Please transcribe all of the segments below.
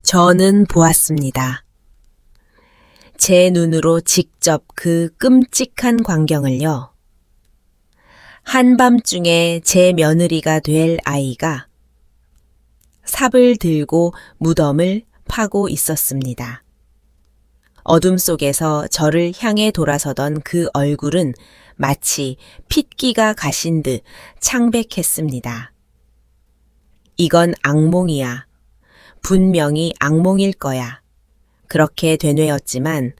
저는 보았습니다. 제 눈으로 직접 그 끔찍한 광경을요. 한밤중에 제 며느리가 될 아이가 삽을 들고 무덤을 파고 있었습니다. 어둠 속에서 저를 향해 돌아서던 그 얼굴은 마치 핏기가 가신 듯 창백했습니다. 이건 악몽이야. 분명히 악몽일 거야. 그렇게 되뇌었지만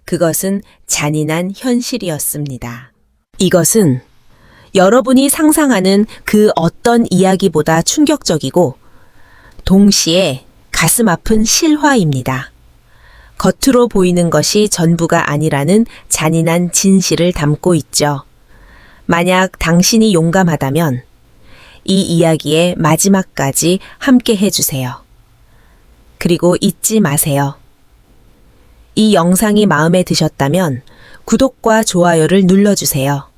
그것은 잔인한 현실이었습니다. 이것은 여러분이 상상하는 그 어떤 이야기보다 충격적이고 동시에 가슴 아픈 실화입니다. 겉으로 보이는 것이 전부가 아니라는 잔인한 진실을 담고 있죠. 만약 당신이 용감하다면 이 이야기의 마지막까지 함께 해주세요. 그리고 잊지 마세요. 이 영상이 마음에 드셨다면 구독과 좋아요를 눌러주세요.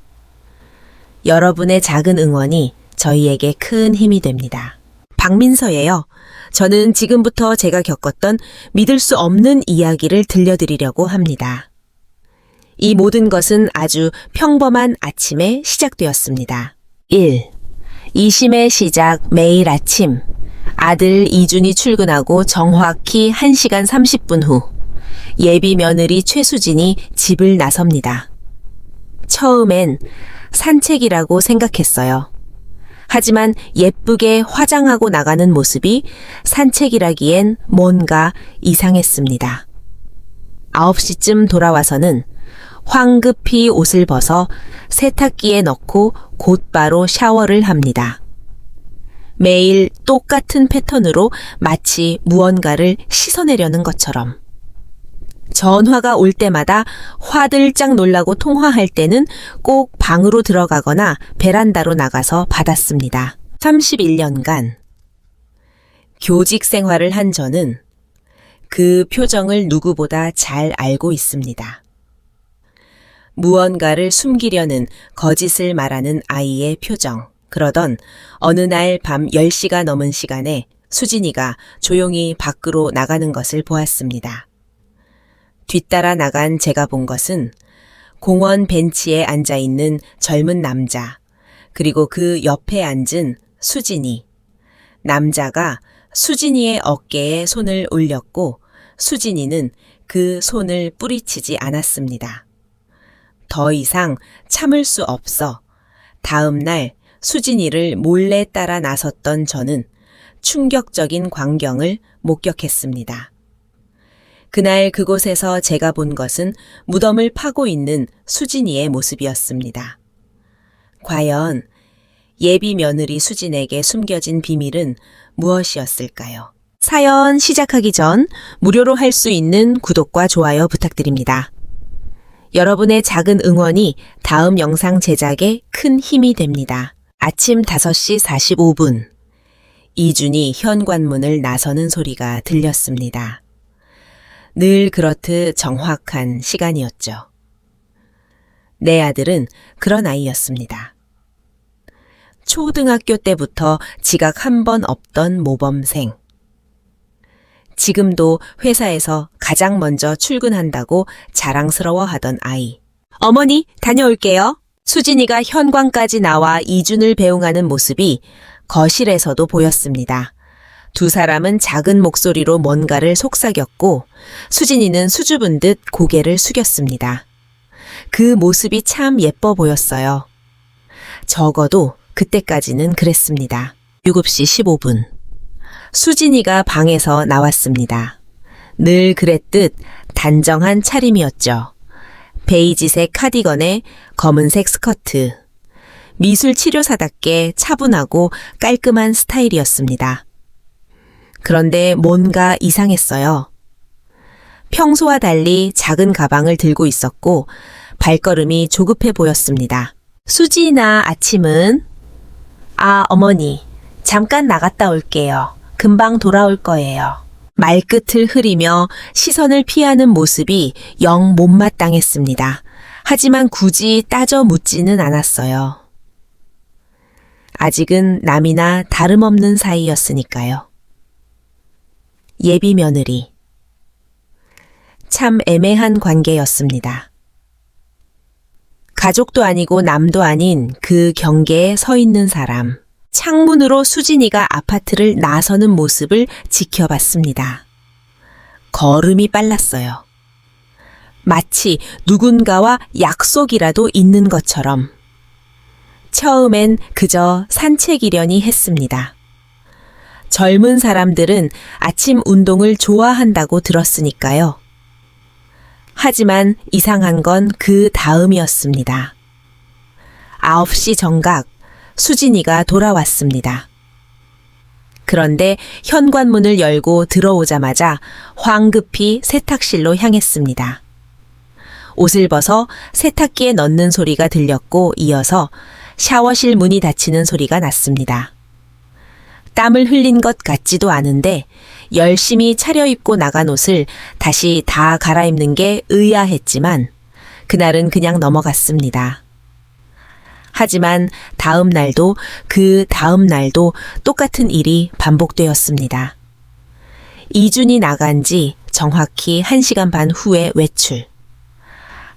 여러분의 작은 응원이 저희에게 큰 힘이 됩니다. 박민서예요. 저는 지금부터 제가 겪었던 믿을 수 없는 이야기를 들려드리려고 합니다. 이 모든 것은 아주 평범한 아침에 시작되었습니다. 1. 이심의 시작 매일 아침. 아들 이준이 출근하고 정확히 1시간 30분 후 예비 며느리 최수진이 집을 나섭니다. 처음엔 산책이라고 생각했어요. 하지만 예쁘게 화장하고 나가는 모습이 산책이라기엔 뭔가 이상했습니다. 9시쯤 돌아와서는 황급히 옷을 벗어 세탁기에 넣고 곧바로 샤워를 합니다. 매일 똑같은 패턴으로 마치 무언가를 씻어내려는 것처럼. 전화가 올 때마다 화들짝 놀라고 통화할 때는 꼭 방으로 들어가거나 베란다로 나가서 받았습니다. 31년간 교직 생활을 한 저는 그 표정을 누구보다 잘 알고 있습니다. 무언가를 숨기려는 거짓을 말하는 아이의 표정. 그러던 어느 날 밤 10시가 넘은 시간에 수진이가 조용히 밖으로 나가는 것을 보았습니다. 뒤따라 나간 제가 본 것은 공원 벤치에 앉아있는 젊은 남자, 그리고 그 옆에 앉은 수진이. 남자가 수진이의 어깨에 손을 올렸고 수진이는 그 손을 뿌리치지 않았습니다. 더 이상 참을 수 없어 다음 날 수진이를 몰래 따라 나섰던 저는 충격적인 광경을 목격했습니다. 그날 그곳에서 제가 본 것은 무덤을 파고 있는 수진이의 모습이었습니다. 과연 예비 며느리 수진에게 숨겨진 비밀은 무엇이었을까요? 사연 시작하기 전 무료로 할 수 있는 구독과 좋아요 부탁드립니다. 여러분의 작은 응원이 다음 영상 제작에 큰 힘이 됩니다. 아침 5시 45분, 이준이 현관문을 나서는 소리가 들렸습니다. 늘 그렇듯 정확한 시간이었죠. 내 아들은 그런 아이였습니다. 초등학교 때부터 지각 한 번 없던 모범생. 지금도 회사에서 가장 먼저 출근한다고 자랑스러워하던 아이. 어머니, 다녀올게요. 수진이가 현관까지 나와 이준을 배웅하는 모습이 거실에서도 보였습니다. 두 사람은 작은 목소리로 뭔가를 속삭였고 수진이는 수줍은 듯 고개를 숙였습니다. 그 모습이 참 예뻐 보였어요. 적어도 그때까지는 그랬습니다. 7시 15분. 수진이가 방에서 나왔습니다. 늘 그랬듯 단정한 차림이었죠. 베이지색 카디건에 검은색 스커트. 미술치료사답게 차분하고 깔끔한 스타일이었습니다. 그런데 뭔가 이상했어요. 평소와 달리 작은 가방을 들고 있었고 발걸음이 조급해 보였습니다. 수진아, 아침은? 아, 어머니, 잠깐 나갔다 올게요. 금방 돌아올 거예요. 말끝을 흐리며 시선을 피하는 모습이 영 못마땅했습니다. 하지만 굳이 따져 묻지는 않았어요. 아직은 남이나 다름없는 사이였으니까요. 예비 며느리. 참 애매한 관계였습니다. 가족도 아니고 남도 아닌 그 경계에 서 있는 사람. 창문으로 수진이가 아파트를 나서는 모습을 지켜봤습니다. 걸음이 빨랐어요. 마치 누군가와 약속이라도 있는 것처럼. 처음엔 그저 산책이려니 했습니다. 젊은 사람들은 아침 운동을 좋아한다고 들었으니까요. 하지만 이상한 건 그 다음이었습니다. 9시 정각, 수진이가 돌아왔습니다. 그런데 현관문을 열고 들어오자마자 황급히 세탁실로 향했습니다. 옷을 벗어 세탁기에 넣는 소리가 들렸고 이어서 샤워실 문이 닫히는 소리가 났습니다. 땀을 흘린 것 같지도 않은데 열심히 차려입고 나간 옷을 다시 다 갈아입는 게 의아했지만 그날은 그냥 넘어갔습니다. 하지만 다음 날도 그 다음 날도 똑같은 일이 반복되었습니다. 이준이 나간 지 정확히 1시간 반 후에 외출.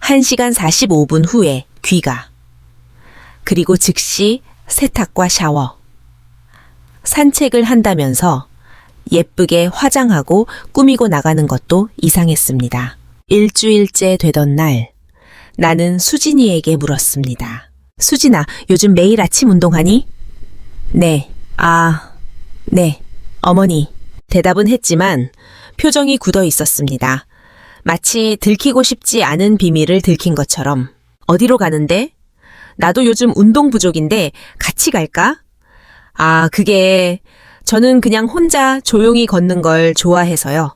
1시간 45분 후에 귀가. 그리고 즉시 세탁과 샤워. 산책을 한다면서 예쁘게 화장하고 꾸미고 나가는 것도 이상했습니다. 일주일째 되던 날, 나는 수진이에게 물었습니다. 수진아, 요즘 매일 아침 운동하니? 네. 네. 어머니. 대답은 했지만 표정이 굳어 있었습니다. 마치 들키고 싶지 않은 비밀을 들킨 것처럼. 어디로 가는데? 나도 요즘 운동 부족인데 같이 갈까? 저는 그냥 혼자 조용히 걷는 걸 좋아해서요.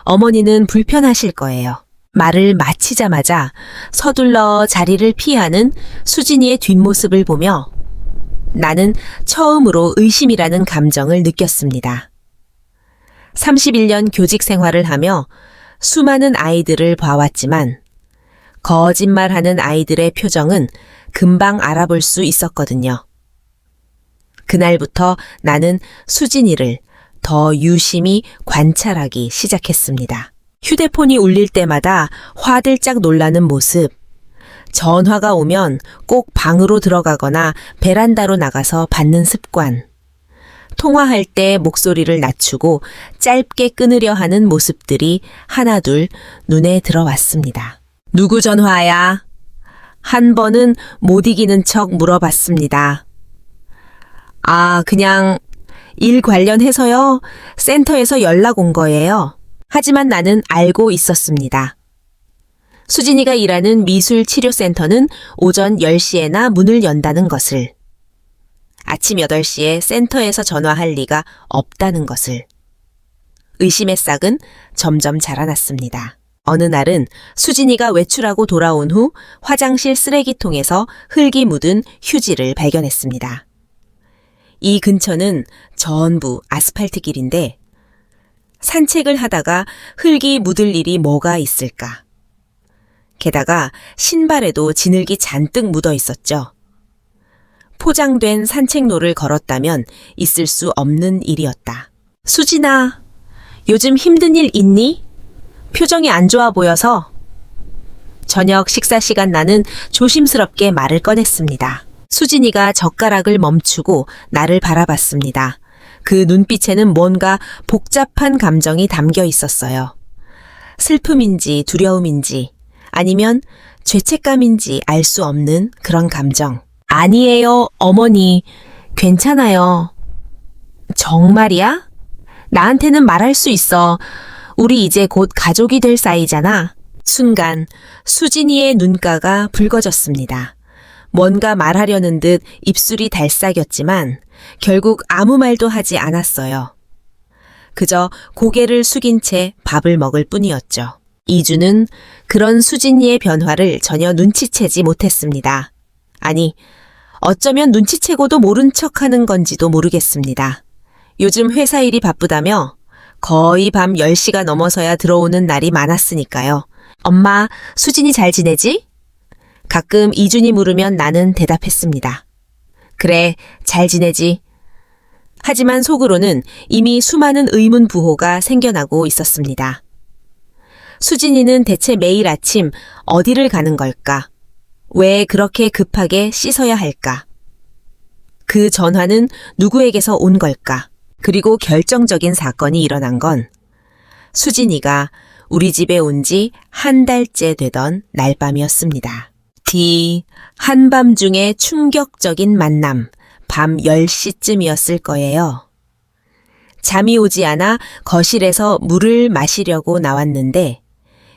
어머니는 불편하실 거예요. 말을 마치자마자 서둘러 자리를 피하는 수진이의 뒷모습을 보며 나는 처음으로 의심이라는 감정을 느꼈습니다. 31년 교직 생활을 하며 수많은 아이들을 봐왔지만 거짓말하는 아이들의 표정은 금방 알아볼 수 있었거든요. 그날부터 나는 수진이를 더 유심히 관찰하기 시작했습니다. 휴대폰이 울릴 때마다 화들짝 놀라는 모습, 전화가 오면 꼭 방으로 들어가거나 베란다로 나가서 받는 습관, 통화할 때 목소리를 낮추고 짧게 끊으려 하는 모습들이 하나둘 눈에 들어왔습니다. 누구 전화야? 한 번은 못 이기는 척 물어봤습니다. 그냥 일 관련해서요. 센터에서 연락 온 거예요. 하지만 나는 알고 있었습니다. 수진이가 일하는 미술치료센터는 오전 10시에나 문을 연다는 것을. 아침 8시에 센터에서 전화할 리가 없다는 것을. 의심의 싹은 점점 자라났습니다. 어느 날은 수진이가 외출하고 돌아온 후 화장실 쓰레기통에서 흙이 묻은 휴지를 발견했습니다. 이 근처는 전부 아스팔트 길인데 산책을 하다가 흙이 묻을 일이 뭐가 있을까. 게다가 신발에도 진흙이 잔뜩 묻어 있었죠. 포장된 산책로를 걸었다면 있을 수 없는 일이었다. 수진아, 요즘 힘든 일 있니? 표정이 안 좋아 보여서. 저녁 식사 시간 나는 조심스럽게 말을 꺼냈습니다. 수진이가 젓가락을 멈추고 나를 바라봤습니다. 그 눈빛에는 뭔가 복잡한 감정이 담겨 있었어요. 슬픔인지 두려움인지 아니면 죄책감인지 알 수 없는 그런 감정. 아니에요, 어머니. 괜찮아요. 정말이야? 나한테는 말할 수 있어. 우리 이제 곧 가족이 될 사이잖아. 순간 수진이의 눈가가 붉어졌습니다. 뭔가 말하려는 듯 입술이 달싹였지만 결국 아무 말도 하지 않았어요. 그저 고개를 숙인 채 밥을 먹을 뿐이었죠. 이주는 그런 수진이의 변화를 전혀 눈치채지 못했습니다. 아니, 어쩌면 눈치채고도 모른 척하는 건지도 모르겠습니다. 요즘 회사 일이 바쁘다며 거의 밤 10시가 넘어서야 들어오는 날이 많았으니까요. 엄마, 수진이 잘 지내지? 가끔 이준이 물으면 나는 대답했습니다. 그래, 잘 지내지. 하지만 속으로는 이미 수많은 의문부호가 생겨나고 있었습니다. 수진이는 대체 매일 아침 어디를 가는 걸까? 왜 그렇게 급하게 씻어야 할까? 그 전화는 누구에게서 온 걸까? 그리고 결정적인 사건이 일어난 건 수진이가 우리 집에 온 지 한 달째 되던 날밤이었습니다. 한밤중에 충격적인 만남, 밤 10시쯤이었을 거예요. 잠이 오지 않아 거실에서 물을 마시려고 나왔는데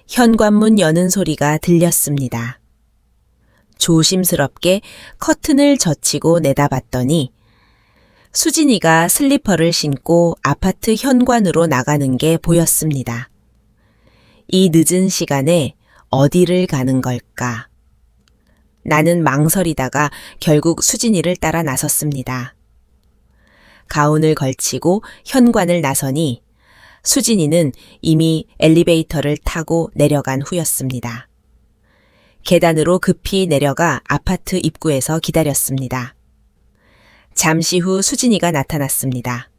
현관문 여는 소리가 들렸습니다. 조심스럽게 커튼을 젖히고 내다봤더니 수진이가 슬리퍼를 신고 아파트 현관으로 나가는 게 보였습니다. 이 늦은 시간에 어디를 가는 걸까? 나는 망설이다가 결국 수진이를 따라 나섰습니다. 가운을 걸치고 현관을 나서니 수진이는 이미 엘리베이터를 타고 내려간 후였습니다. 계단으로 급히 내려가 아파트 입구에서 기다렸습니다. 잠시 후 수진이가 나타났습니다.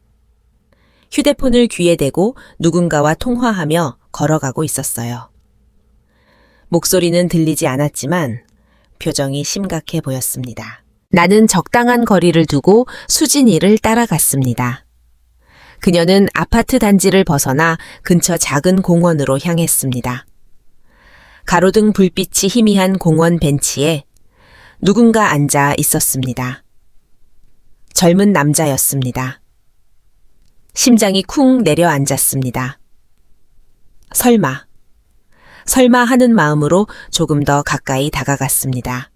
휴대폰을 귀에 대고 누군가와 통화하며 걸어가고 있었어요. 목소리는 들리지 않았지만 표정이 심각해 보였습니다. 나는 적당한 거리를 두고 수진이를 따라갔습니다. 그녀는 아파트 단지를 벗어나 근처 작은 공원으로 향했습니다. 가로등 불빛이 희미한 공원 벤치에 누군가 앉아 있었습니다. 젊은 남자였습니다. 심장이 쿵 내려앉았습니다. 설마 하는 마음으로 조금 더 가까이 다가갔습니다.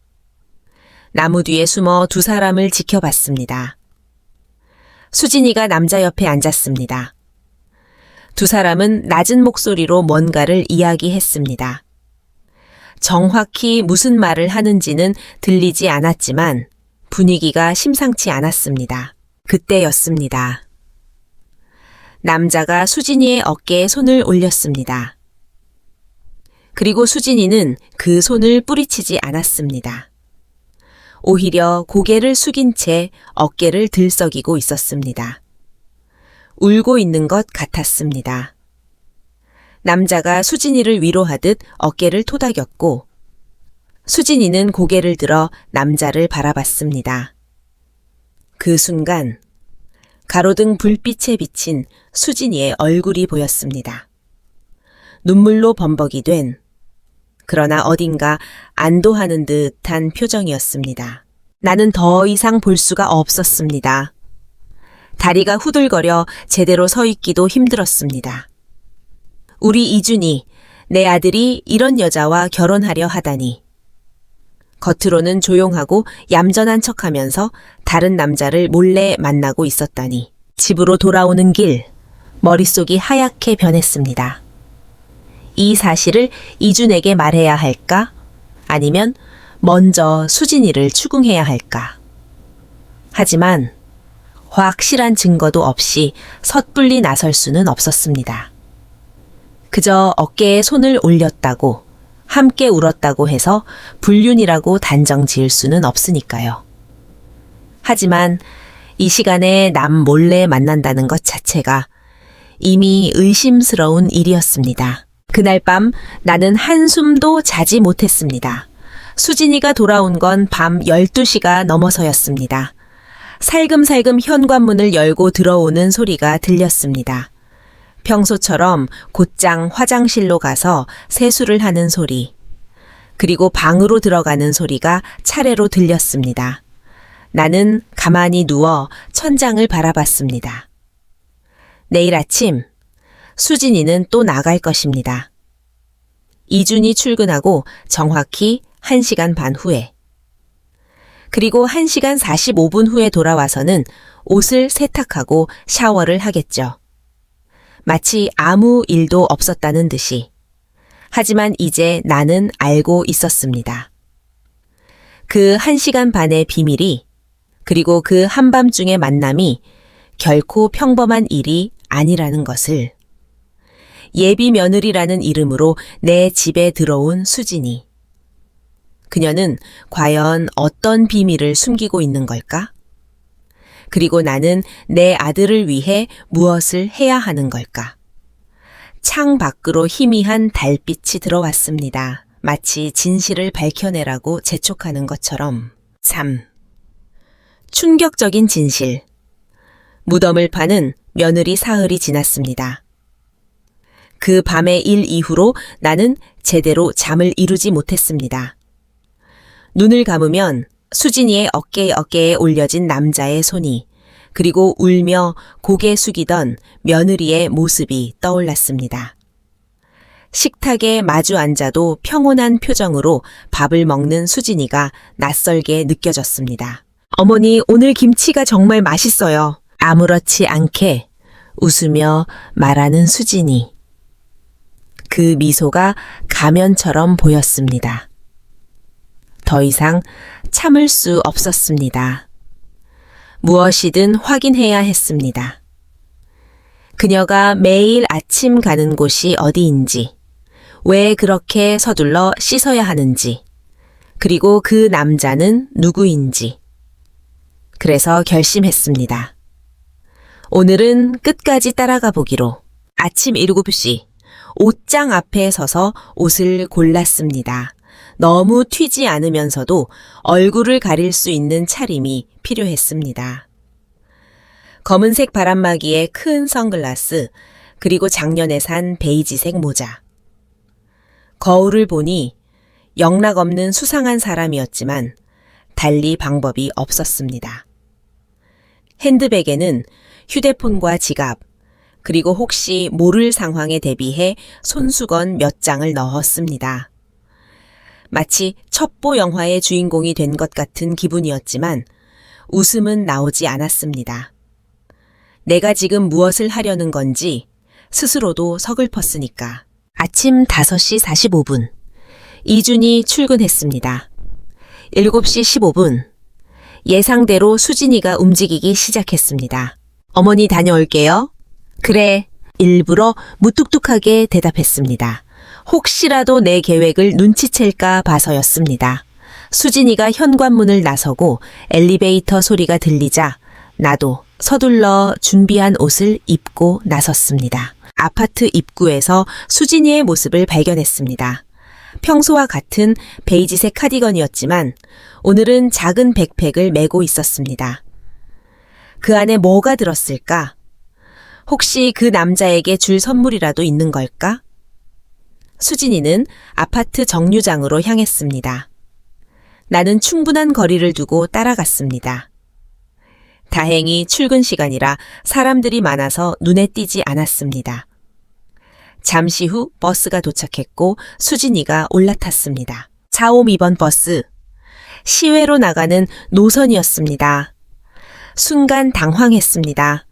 나무 뒤에 숨어 두 사람을 지켜봤습니다. 수진이가 남자 옆에 앉았습니다. 두 사람은 낮은 목소리로 뭔가를 이야기했습니다. 정확히 무슨 말을 하는지는 들리지 않았지만 분위기가 심상치 않았습니다. 그때였습니다. 남자가 수진이의 어깨에 손을 올렸습니다. 그리고 수진이는 그 손을 뿌리치지 않았습니다. 오히려 고개를 숙인 채 어깨를 들썩이고 있었습니다. 울고 있는 것 같았습니다. 남자가 수진이를 위로하듯 어깨를 토닥였고 수진이는 고개를 들어 남자를 바라봤습니다. 그 순간 가로등 불빛에 비친 수진이의 얼굴이 보였습니다. 눈물로 범벅이 된 그러나 어딘가 안도하는 듯한 표정이었습니다. 나는 더 이상 볼 수가 없었습니다. 다리가 후들거려 제대로 서 있기도 힘들었습니다. 우리 이준이, 내 아들이 이런 여자와 결혼하려 하다니. 겉으로는 조용하고 얌전한 척하면서 다른 남자를 몰래 만나고 있었다니. 집으로 돌아오는 길, 머릿속이 하얗게 변했습니다. 이 사실을 이준에게 말해야 할까? 아니면 먼저 수진이를 추궁해야 할까? 하지만 확실한 증거도 없이 섣불리 나설 수는 없었습니다. 그저 어깨에 손을 올렸다고, 함께 울었다고 해서 불륜이라고 단정 지을 수는 없으니까요. 하지만 이 시간에 남 몰래 만난다는 것 자체가 이미 의심스러운 일이었습니다. 그날 밤 나는 한숨도 자지 못했습니다. 수진이가 돌아온 건 밤 12시가 넘어서였습니다. 살금살금 현관문을 열고 들어오는 소리가 들렸습니다. 평소처럼 곧장 화장실로 가서 세수를 하는 소리, 그리고 방으로 들어가는 소리가 차례로 들렸습니다. 나는 가만히 누워 천장을 바라봤습니다. 내일 아침 수진이는 또 나갈 것입니다. 이준이 출근하고 정확히 1시간 반 후에, 그리고 1시간 45분 후에 돌아와서는 옷을 세탁하고 샤워를 하겠죠. 마치 아무 일도 없었다는 듯이. 하지만 이제 나는 알고 있었습니다. 그 1시간 반의 비밀이, 그리고 그 한밤중의 만남이 결코 평범한 일이 아니라는 것을. 예비 며느리라는 이름으로 내 집에 들어온 수진이. 그녀는 과연 어떤 비밀을 숨기고 있는 걸까? 그리고 나는 내 아들을 위해 무엇을 해야 하는 걸까? 창 밖으로 희미한 달빛이 들어왔습니다. 마치 진실을 밝혀내라고 재촉하는 것처럼. 3. 충격적인 진실. 무덤을 파는 며느리 사흘이 지났습니다. 그 밤의 일 이후로 나는 제대로 잠을 이루지 못했습니다. 눈을 감으면 수진이의 어깨에 올려진 남자의 손이, 그리고 울며 고개 숙이던 며느리의 모습이 떠올랐습니다. 식탁에 마주 앉아도 평온한 표정으로 밥을 먹는 수진이가 낯설게 느껴졌습니다. 어머니, 오늘 김치가 정말 맛있어요. 아무렇지 않게 웃으며 말하는 수진이. 그 미소가 가면처럼 보였습니다. 더 이상 참을 수 없었습니다. 무엇이든 확인해야 했습니다. 그녀가 매일 아침 가는 곳이 어디인지, 왜 그렇게 서둘러 씻어야 하는지, 그리고 그 남자는 누구인지. 그래서 결심했습니다. 오늘은 끝까지 따라가 보기로. 아침 7시, 옷장 앞에 서서 옷을 골랐습니다. 너무 튀지 않으면서도 얼굴을 가릴 수 있는 차림이 필요했습니다. 검은색 바람막이에 큰 선글라스, 그리고 작년에 산 베이지색 모자. 거울을 보니 영락없는 수상한 사람이었지만 달리 방법이 없었습니다. 핸드백에는 휴대폰과 지갑, 그리고 혹시 모를 상황에 대비해 손수건 몇 장을 넣었습니다. 마치 첩보 영화의 주인공이 된 것 같은 기분이었지만 웃음은 나오지 않았습니다. 내가 지금 무엇을 하려는 건지 스스로도 서글펐으니까. 아침 5시 45분. 이준이 출근했습니다. 7시 15분. 예상대로 수진이가 움직이기 시작했습니다. 어머니 다녀올게요. 그래. 일부러 무뚝뚝하게 대답했습니다. 혹시라도 내 계획을 눈치챌까 봐서였습니다. 수진이가 현관문을 나서고 엘리베이터 소리가 들리자 나도 서둘러 준비한 옷을 입고 나섰습니다. 아파트 입구에서 수진이의 모습을 발견했습니다. 평소와 같은 베이지색 카디건이었지만 오늘은 작은 백팩을 메고 있었습니다. 그 안에 뭐가 들었을까? 혹시 그 남자에게 줄 선물이라도 있는 걸까? 수진이는 아파트 정류장으로 향했습니다. 나는 충분한 거리를 두고 따라갔습니다. 다행히 출근 시간이라 사람들이 많아서 눈에 띄지 않았습니다. 잠시 후 버스가 도착했고 수진이가 올라탔습니다. 452번 버스. 시외로 나가는 노선이었습니다. 순간 당황했습니다.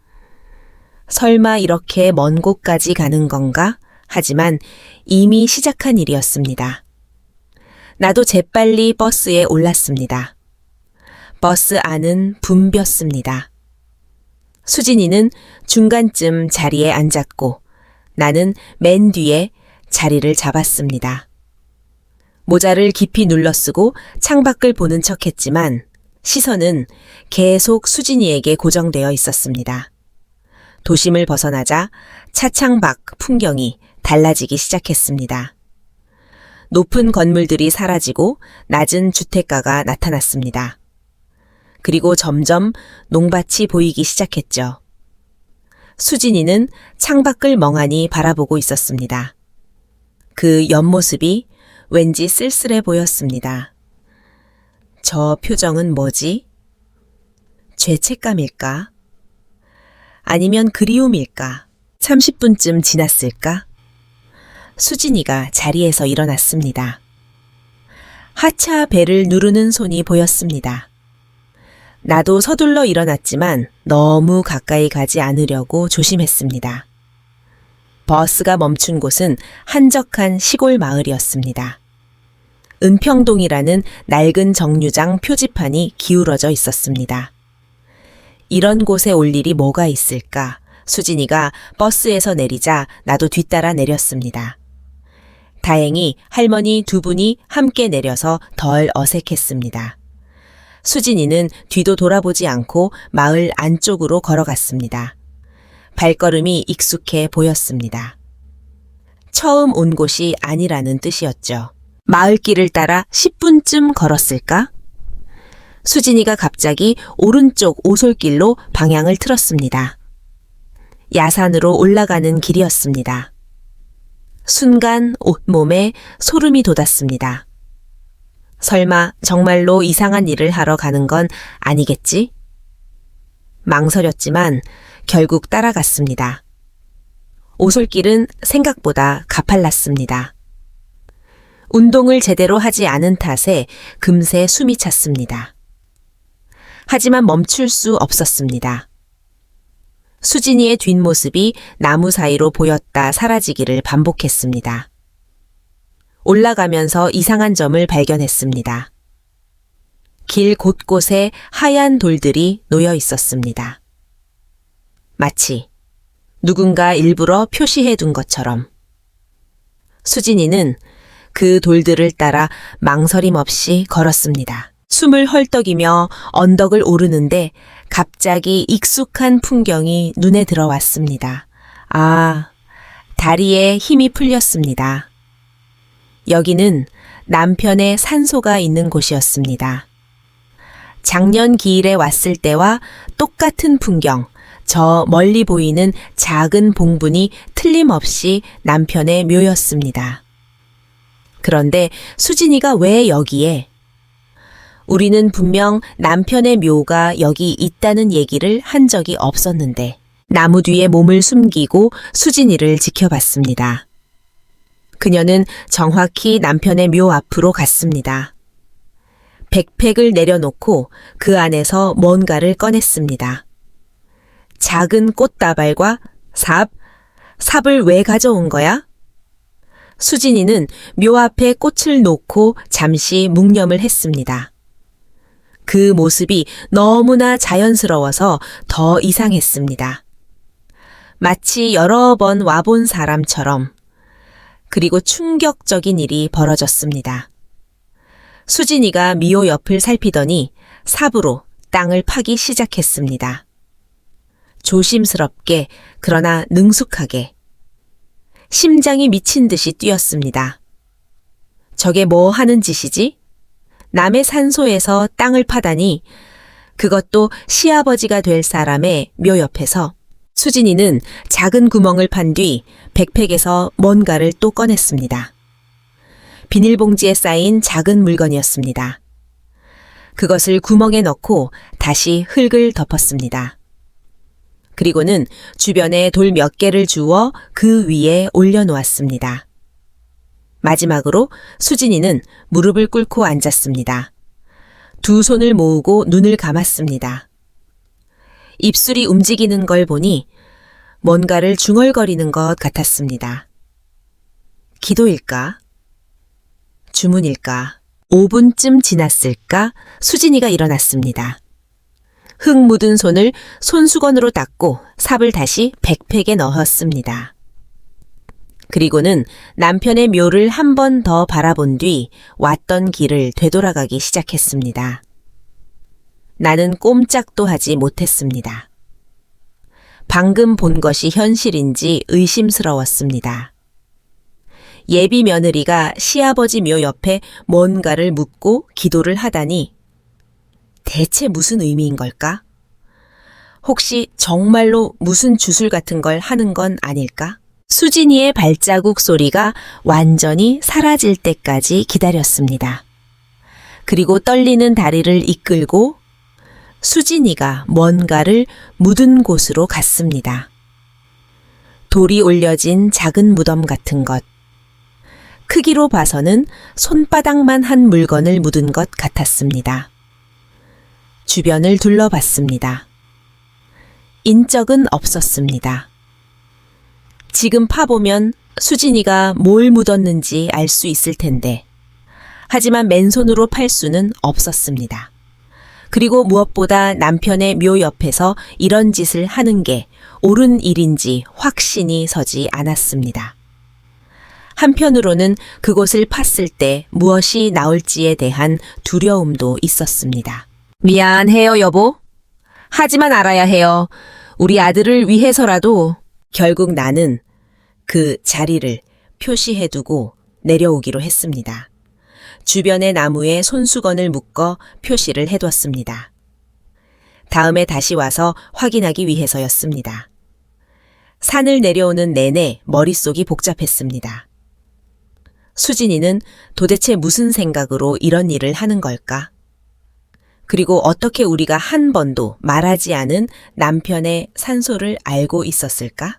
설마 이렇게 먼 곳까지 가는 건가? 하지만 이미 시작한 일이었습니다. 나도 재빨리 버스에 올랐습니다. 버스 안은 붐볐습니다. 수진이는 중간쯤 자리에 앉았고 나는 맨 뒤에 자리를 잡았습니다. 모자를 깊이 눌러쓰고 창밖을 보는 척했지만 시선은 계속 수진이에게 고정되어 있었습니다. 도심을 벗어나자 차창 밖 풍경이 달라지기 시작했습니다. 높은 건물들이 사라지고 낮은 주택가가 나타났습니다. 그리고 점점 농밭이 보이기 시작했죠. 수진이는 창밖을 멍하니 바라보고 있었습니다. 그 옆모습이 왠지 쓸쓸해 보였습니다. 저 표정은 뭐지? 죄책감일까? 아니면 그리움일까? 30분쯤 지났을까? 수진이가 자리에서 일어났습니다. 하차 벨을 누르는 손이 보였습니다. 나도 서둘러 일어났지만 너무 가까이 가지 않으려고 조심했습니다. 버스가 멈춘 곳은 한적한 시골 마을이었습니다. 은평동이라는 낡은 정류장 표지판이 기울어져 있었습니다. 이런 곳에 올 일이 뭐가 있을까? 수진이가 버스에서 내리자 나도 뒤따라 내렸습니다. 다행히 할머니 두 분이 함께 내려서 덜 어색했습니다. 수진이는 뒤도 돌아보지 않고 마을 안쪽으로 걸어갔습니다. 발걸음이 익숙해 보였습니다. 처음 온 곳이 아니라는 뜻이었죠. 마을길을 따라 10분쯤 걸었을까? 수진이가 갑자기 오른쪽 오솔길로 방향을 틀었습니다. 야산으로 올라가는 길이었습니다. 순간 온몸에 소름이 돋았습니다. 설마 정말로 이상한 일을 하러 가는 건 아니겠지? 망설였지만 결국 따라갔습니다. 오솔길은 생각보다 가팔랐습니다. 운동을 제대로 하지 않은 탓에 금세 숨이 찼습니다. 하지만 멈출 수 없었습니다. 수진이의 뒷모습이 나무 사이로 보였다 사라지기를 반복했습니다. 올라가면서 이상한 점을 발견했습니다. 길 곳곳에 하얀 돌들이 놓여 있었습니다. 마치 누군가 일부러 표시해 둔 것처럼. 수진이는 그 돌들을 따라 망설임 없이 걸었습니다. 숨을 헐떡이며 언덕을 오르는데 갑자기 익숙한 풍경이 눈에 들어왔습니다. 아, 다리에 힘이 풀렸습니다. 여기는 남편의 산소가 있는 곳이었습니다. 작년 기일에 왔을 때와 똑같은 풍경, 저 멀리 보이는 작은 봉분이 틀림없이 남편의 묘였습니다. 그런데 수진이가 왜 여기에? 우리는 분명 남편의 묘가 여기 있다는 얘기를 한 적이 없었는데 나무 뒤에 몸을 숨기고 수진이를 지켜봤습니다. 그녀는 정확히 남편의 묘 앞으로 갔습니다. 백팩을 내려놓고 그 안에서 뭔가를 꺼냈습니다. 작은 꽃다발과 삽을 왜 가져온 거야? 수진이는 묘 앞에 꽃을 놓고 잠시 묵념을 했습니다. 그 모습이 너무나 자연스러워서 더 이상했습니다. 마치 여러 번 와본 사람처럼. 그리고 충격적인 일이 벌어졌습니다. 수진이가 미호 옆을 살피더니 삽으로 땅을 파기 시작했습니다. 조심스럽게 그러나 능숙하게. 심장이 미친 듯이 뛰었습니다. 저게 뭐 하는 짓이지? 남의 산소에서 땅을 파다니, 그것도 시아버지가 될 사람의 묘 옆에서. 수진이는 작은 구멍을 판 뒤 백팩에서 뭔가를 또 꺼냈습니다. 비닐봉지에 쌓인 작은 물건이었습니다. 그것을 구멍에 넣고 다시 흙을 덮었습니다. 그리고는 주변에 돌 몇 개를 주워 그 위에 올려놓았습니다. 마지막으로 수진이는 무릎을 꿇고 앉았습니다. 두 손을 모으고 눈을 감았습니다. 입술이 움직이는 걸 보니 뭔가를 중얼거리는 것 같았습니다. 기도일까? 주문일까? 5분쯤 지났을까? 수진이가 일어났습니다. 흙 묻은 손을 손수건으로 닦고 삽을 다시 백팩에 넣었습니다. 그리고는 남편의 묘를 한 번 더 바라본 뒤 왔던 길을 되돌아가기 시작했습니다. 나는 꼼짝도 하지 못했습니다. 방금 본 것이 현실인지 의심스러웠습니다. 예비 며느리가 시아버지 묘 옆에 뭔가를 묻고 기도를 하다니 대체 무슨 의미인 걸까? 혹시 정말로 무슨 주술 같은 걸 하는 건 아닐까? 수진이의 발자국 소리가 완전히 사라질 때까지 기다렸습니다. 그리고 떨리는 다리를 이끌고 수진이가 뭔가를 묻은 곳으로 갔습니다. 돌이 올려진 작은 무덤 같은 것. 크기로 봐서는 손바닥만 한 물건을 묻은 것 같았습니다. 주변을 둘러봤습니다. 인적은 없었습니다. 지금 파보면 수진이가 뭘 묻었는지 알 수 있을 텐데, 하지만 맨손으로 팔 수는 없었습니다. 그리고 무엇보다 남편의 묘 옆에서 이런 짓을 하는 게 옳은 일인지 확신이 서지 않았습니다. 한편으로는 그곳을 팠을 때 무엇이 나올지에 대한 두려움도 있었습니다. 미안해요, 여보. 하지만 알아야 해요. 우리 아들을 위해서라도 결국 나는 그 자리를 표시해두고 내려오기로 했습니다. 주변의 나무에 손수건을 묶어 표시를 해뒀습니다. 다음에 다시 와서 확인하기 위해서였습니다. 산을 내려오는 내내 머릿속이 복잡했습니다. 수진이는 도대체 무슨 생각으로 이런 일을 하는 걸까? 그리고 어떻게 우리가 한 번도 말하지 않은 남편의 산소를 알고 있었을까?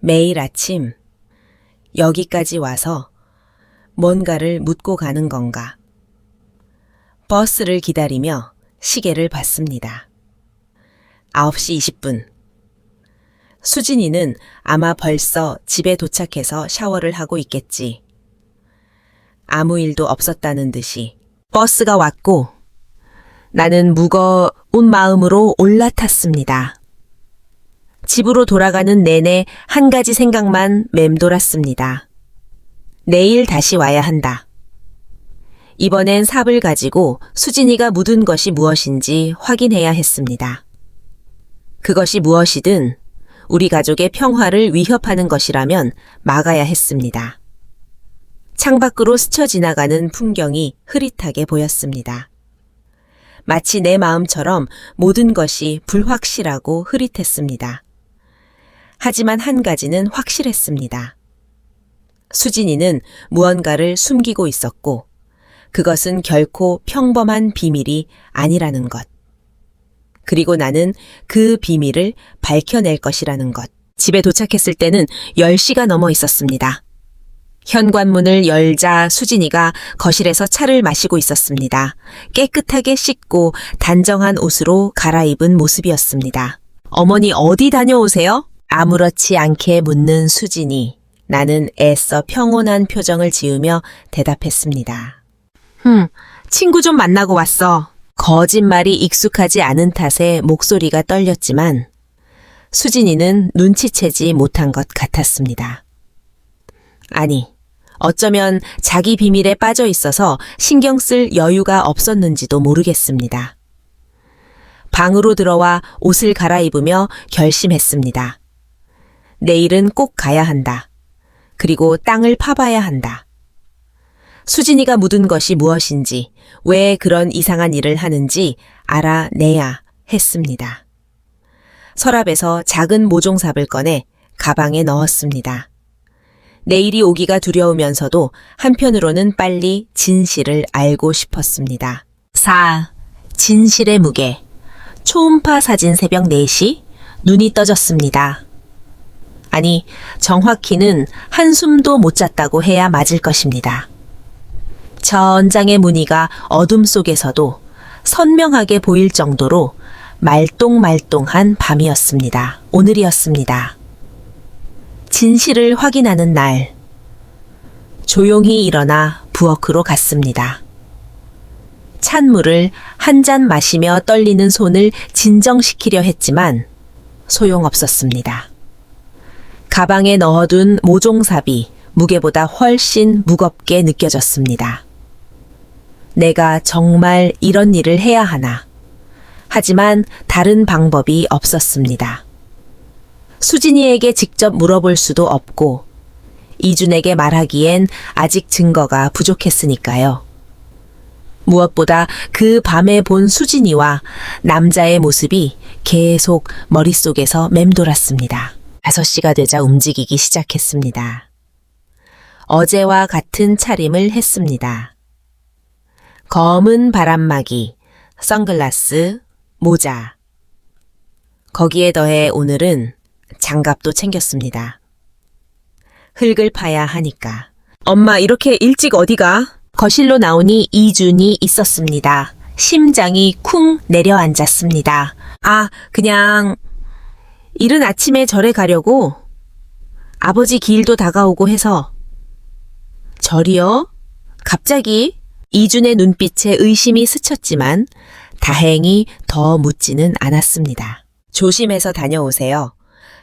매일 아침 여기까지 와서 뭔가를 묻고 가는 건가? 버스를 기다리며 시계를 봤습니다. 9시 20분. 수진이는 아마 벌써 집에 도착해서 샤워를 하고 있겠지. 아무 일도 없었다는 듯이 버스가 왔고 나는 무거운 마음으로 올라탔습니다. 집으로 돌아가는 내내 한 가지 생각만 맴돌았습니다. 내일 다시 와야 한다. 이번엔 삽을 가지고 수진이가 묻은 것이 무엇인지 확인해야 했습니다. 그것이 무엇이든 우리 가족의 평화를 위협하는 것이라면 막아야 했습니다. 창밖으로 스쳐 지나가는 풍경이 흐릿하게 보였습니다. 마치 내 마음처럼 모든 것이 불확실하고 흐릿했습니다. 하지만 한 가지는 확실했습니다. 수진이는 무언가를 숨기고 있었고 그것은 결코 평범한 비밀이 아니라는 것. 그리고 나는 그 비밀을 밝혀낼 것이라는 것. 집에 도착했을 때는 10시가 넘어 있었습니다. 현관문을 열자 수진이가 거실에서 차를 마시고 있었습니다. 깨끗하게 씻고 단정한 옷으로 갈아입은 모습이었습니다. 어머니 어디 다녀오세요? 아무렇지 않게 묻는 수진이. 나는 애써 평온한 표정을 지으며 대답했습니다. 친구 좀 만나고 왔어. 거짓말이 익숙하지 않은 탓에 목소리가 떨렸지만 수진이는 눈치채지 못한 것 같았습니다. 아니, 어쩌면 자기 비밀에 빠져 있어서 신경 쓸 여유가 없었는지도 모르겠습니다. 방으로 들어와 옷을 갈아입으며 결심했습니다. 내일은 꼭 가야 한다. 그리고 땅을 파봐야 한다. 수진이가 묻은 것이 무엇인지, 왜 그런 이상한 일을 하는지 알아내야 했습니다. 서랍에서 작은 모종삽을 꺼내 가방에 넣었습니다. 내일이 오기가 두려우면서도 한편으로는 빨리 진실을 알고 싶었습니다. 4. 진실의 무게. 초음파 사진 새벽 4시, 눈이 떠졌습니다. 아니, 정확히는 한숨도 못 잤다고 해야 맞을 것입니다. 전장의 무늬가 어둠 속에서도 선명하게 보일 정도로 말똥말똥한 밤이었습니다. 오늘이었습니다. 진실을 확인하는 날. 조용히 일어나 부엌으로 갔습니다. 찬물을 한 잔 마시며 떨리는 손을 진정시키려 했지만 소용없었습니다. 가방에 넣어둔 모종삽이 무게보다 훨씬 무겁게 느껴졌습니다. 내가 정말 이런 일을 해야 하나. 하지만 다른 방법이 없었습니다. 수진이에게 직접 물어볼 수도 없고 이준에게 말하기엔 아직 증거가 부족했으니까요. 무엇보다 그 밤에 본 수진이와 남자의 모습이 계속 머릿속에서 맴돌았습니다. 5시가 되자 움직이기 시작했습니다. 어제와 같은 차림을 했습니다. 검은 바람막이, 선글라스, 모자. 거기에 더해 오늘은 장갑도 챙겼습니다. 흙을 파야 하니까. 엄마 이렇게 일찍 어디가? 거실로 나오니 이준이 있었습니다. 심장이 쿵 내려앉았습니다. 아, 그냥 이른 아침에 절에 가려고. 아버지 기일도 다가오고 해서. 절이요? 갑자기? 이준의 눈빛에 의심이 스쳤지만 다행히 더 묻지는 않았습니다. 조심해서 다녀오세요.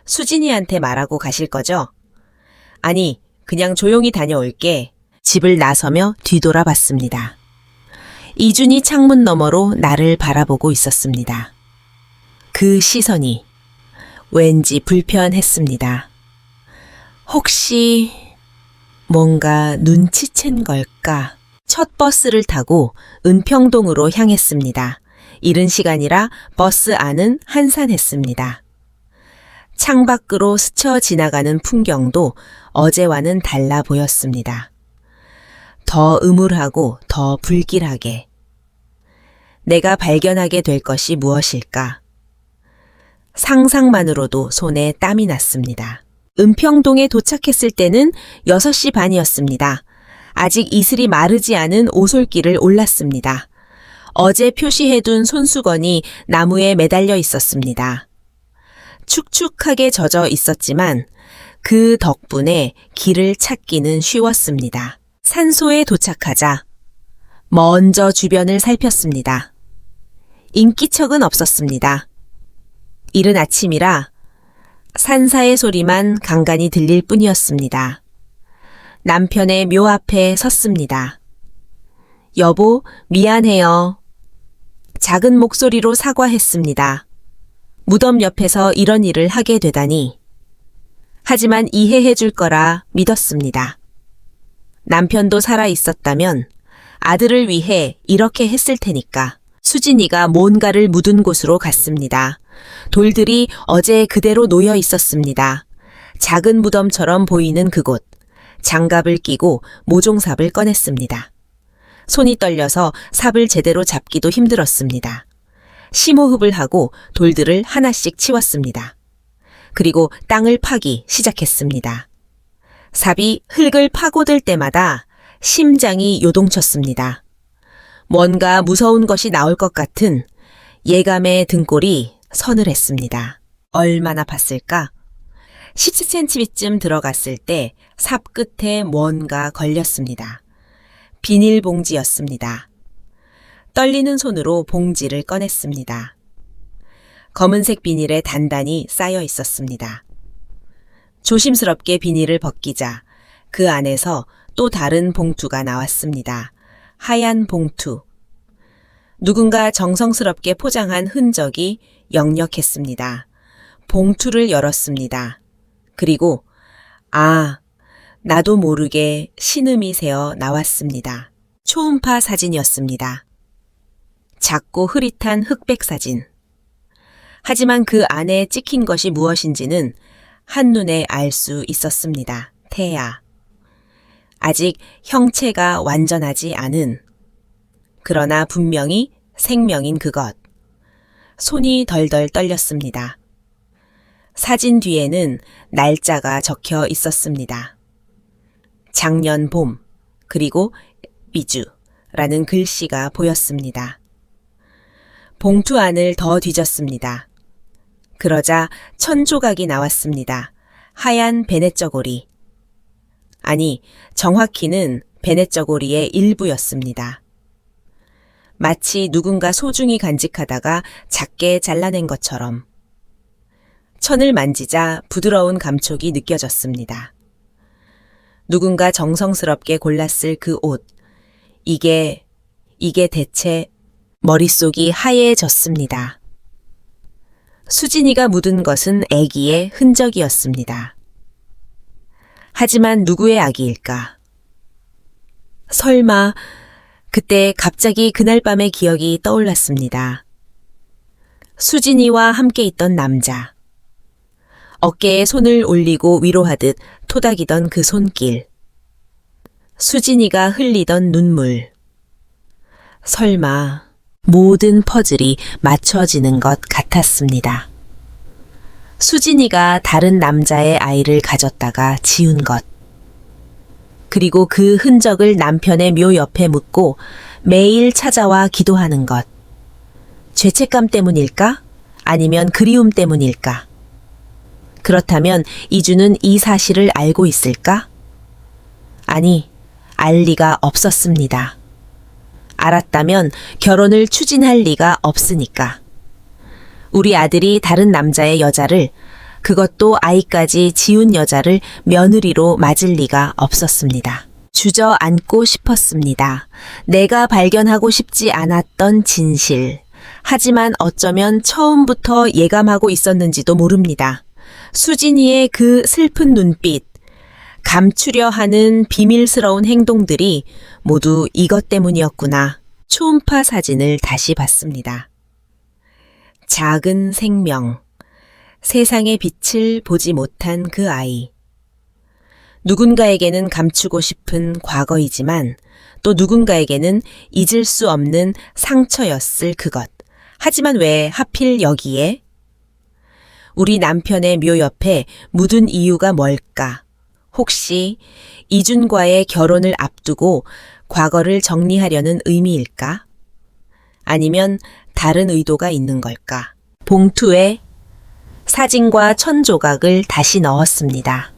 수진이한테 말하고 가실 거죠? 아니, 그냥 조용히 다녀올게. 집을 나서며 뒤돌아봤습니다. 이준이 창문 너머로 나를 바라보고 있었습니다. 그 시선이 왠지 불편했습니다. 혹시 뭔가 눈치챈 걸까? 첫 버스를 타고 은평동으로 향했습니다. 이른 시간이라 버스 안은 한산했습니다. 창밖으로 스쳐 지나가는 풍경도 어제와는 달라 보였습니다. 더 음울하고 더 불길하게. 내가 발견하게 될 것이 무엇일까? 상상만으로도 손에 땀이 났습니다. 은평동에 도착했을 때는 6시 반이었습니다. 아직 이슬이 마르지 않은 오솔길을 올랐습니다. 어제 표시해둔 손수건이 나무에 매달려 있었습니다. 축축하게 젖어 있었지만 그 덕분에 길을 찾기는 쉬웠습니다. 산소에 도착하자 먼저 주변을 살폈습니다. 인기척은 없었습니다. 이른 아침이라 산사의 소리만 간간히 들릴 뿐이었습니다. 남편의 묘 앞에 섰습니다. 여보, 미안해요. 작은 목소리로 사과했습니다. 무덤 옆에서 이런 일을 하게 되다니. 하지만 이해해 줄 거라 믿었습니다. 남편도 살아 있었다면 아들을 위해 이렇게 했을 테니까. 수진이가 뭔가를 묻은 곳으로 갔습니다. 돌들이 어제 그대로 놓여 있었습니다. 작은 무덤처럼 보이는 그곳. 장갑을 끼고 모종삽을 꺼냈습니다. 손이 떨려서 삽을 제대로 잡기도 힘들었습니다. 심호흡을 하고 돌들을 하나씩 치웠습니다. 그리고 땅을 파기 시작했습니다. 삽이 흙을 파고들 때마다 심장이 요동쳤습니다. 뭔가 무서운 것이 나올 것 같은 예감의 등골이 서늘했습니다. 얼마나 봤을까? 10cm쯤 들어갔을 때 삽 끝에 뭔가 걸렸습니다. 비닐봉지였습니다. 떨리는 손으로 봉지를 꺼냈습니다. 검은색 비닐에 단단히 쌓여 있었습니다. 조심스럽게 비닐을 벗기자 그 안에서 또 다른 봉투가 나왔습니다. 하얀 봉투. 누군가 정성스럽게 포장한 흔적이 역력했습니다. 봉투를 열었습니다. 그리고 나도 모르게 신음이 새어 나왔습니다. 초음파 사진이었습니다. 작고 흐릿한 흑백 사진. 하지만 그 안에 찍힌 것이 무엇인지는 한눈에 알 수 있었습니다. 태아. 아직 형체가 완전하지 않은, 그러나 분명히 생명인 그것. 손이 덜덜 떨렸습니다. 사진 뒤에는 날짜가 적혀 있었습니다. 작년 봄, 그리고 비주라는 글씨가 보였습니다. 봉투 안을 더 뒤졌습니다. 그러자 1000조각이 나왔습니다. 하얀 베넷저고리. 아니, 정확히는 베넷저고리의 일부였습니다. 마치 누군가 소중히 간직하다가 작게 잘라낸 것처럼. 천을 만지자 부드러운 감촉이 느껴졌습니다. 누군가 정성스럽게 골랐을 그 옷. 이게 대체 머릿속이 하얘졌습니다. 수진이가 묻은 것은 아기의 흔적이었습니다. 하지만 누구의 아기일까? 설마 그때 갑자기 그날 밤의 기억이 떠올랐습니다. 수진이와 함께 있던 남자. 어깨에 손을 올리고 위로하듯 토닥이던 그 손길. 수진이가 흘리던 눈물. 설마 모든 퍼즐이 맞춰지는 것 같았습니다. 수진이가 다른 남자의 아이를 가졌다가 지운 것. 그리고 그 흔적을 남편의 묘 옆에 묻고 매일 찾아와 기도하는 것. 죄책감 때문일까? 아니면 그리움 때문일까? 그렇다면 이주는 이 사실을 알고 있을까? 아니, 알 리가 없었습니다. 알았다면 결혼을 추진할 리가 없으니까. 우리 아들이 다른 남자의 여자를, 그것도 아이까지 지운 여자를 며느리로 맞을 리가 없었습니다. 주저앉고 싶었습니다. 내가 발견하고 싶지 않았던 진실. 하지만 어쩌면 처음부터 예감하고 있었는지도 모릅니다. 수진이의 그 슬픈 눈빛, 감추려 하는 비밀스러운 행동들이 모두 이것 때문이었구나. 초음파 사진을 다시 봤습니다. 작은 생명, 세상의 빛을 보지 못한 그 아이. 누군가에게는 감추고 싶은 과거이지만 또 누군가에게는 잊을 수 없는 상처였을 그것. 하지만 왜 하필 여기에? 우리 남편의 묘 옆에 묻은 이유가 뭘까? 혹시 이준과의 결혼을 앞두고 과거를 정리하려는 의미일까? 아니면 다른 의도가 있는 걸까? 봉투에 사진과 천조각을 다시 넣었습니다.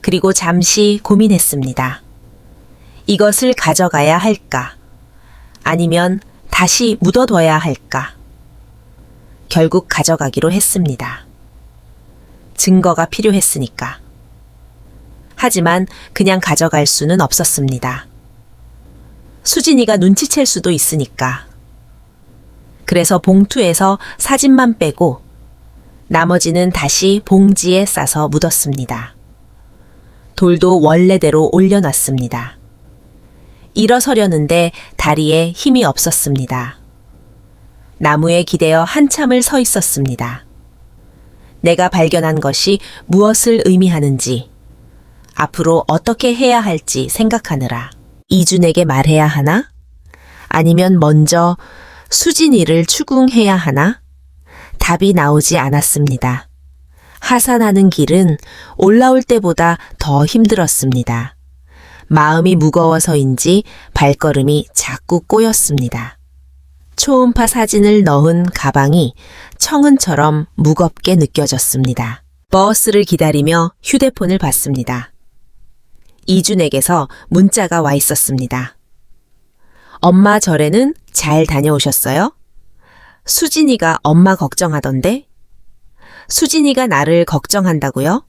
그리고 잠시 고민했습니다. 이것을 가져가야 할까? 아니면 다시 묻어둬야 할까? 결국 가져가기로 했습니다. 증거가 필요했으니까. 하지만 그냥 가져갈 수는 없었습니다. 수진이가 눈치챌 수도 있으니까. 그래서 봉투에서 사진만 빼고 나머지는 다시 봉지에 싸서 묻었습니다. 돌도 원래대로 올려놨습니다. 일어서려는데 다리에 힘이 없었습니다. 나무에 기대어 한참을 서 있었습니다. 내가 발견한 것이 무엇을 의미하는지, 앞으로 어떻게 해야 할지 생각하느라 이준에게 말해야 하나? 아니면 먼저 수진이를 추궁해야 하나? 답이 나오지 않았습니다. 하산하는 길은 올라올 때보다 더 힘들었습니다. 마음이 무거워서인지 발걸음이 자꾸 꼬였습니다. 초음파 사진을 넣은 가방이 청은처럼 무겁게 느껴졌습니다. 버스를 기다리며 휴대폰을 봤습니다. 이준에게서 문자가 와 있었습니다. 엄마 절에는 잘 다녀오셨어요? 수진이가 엄마 걱정하던데? 수진이가 나를 걱정한다고요?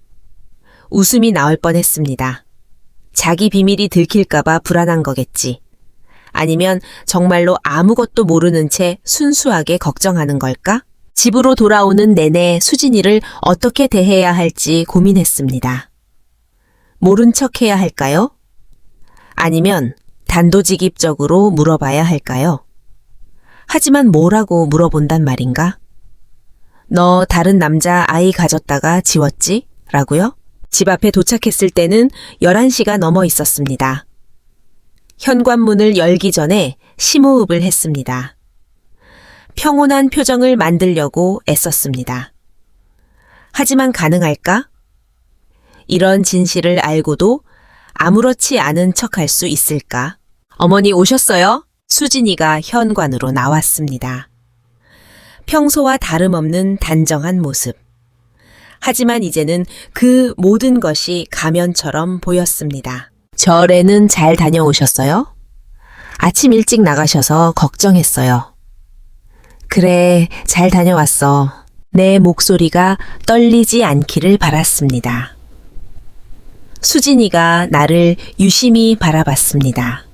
웃음이 나올 뻔했습니다. 자기 비밀이 들킬까봐 불안한 거겠지. 아니면 정말로 아무것도 모르는 채 순수하게 걱정하는 걸까? 집으로 돌아오는 내내 수진이를 어떻게 대해야 할지 고민했습니다. 모른 척 해야 할까요? 아니면 단도직입적으로 물어봐야 할까요? 하지만 뭐라고 물어본단 말인가? 너 다른 남자 아이 가졌다가 지웠지? 라고요? 집 앞에 도착했을 때는 11시가 넘어 있었습니다. 현관문을 열기 전에 심호흡을 했습니다. 평온한 표정을 만들려고 애썼습니다. 하지만 가능할까? 이런 진실을 알고도 아무렇지 않은 척할 수 있을까? 어머니 오셨어요? 수진이가 현관으로 나왔습니다. 평소와 다름없는 단정한 모습. 하지만 이제는 그 모든 것이 가면처럼 보였습니다. 절에는 잘 다녀오셨어요? 아침 일찍 나가셔서 걱정했어요. 그래, 잘 다녀왔어. 내 목소리가 떨리지 않기를 바랐습니다. 수진이가 나를 유심히 바라봤습니다.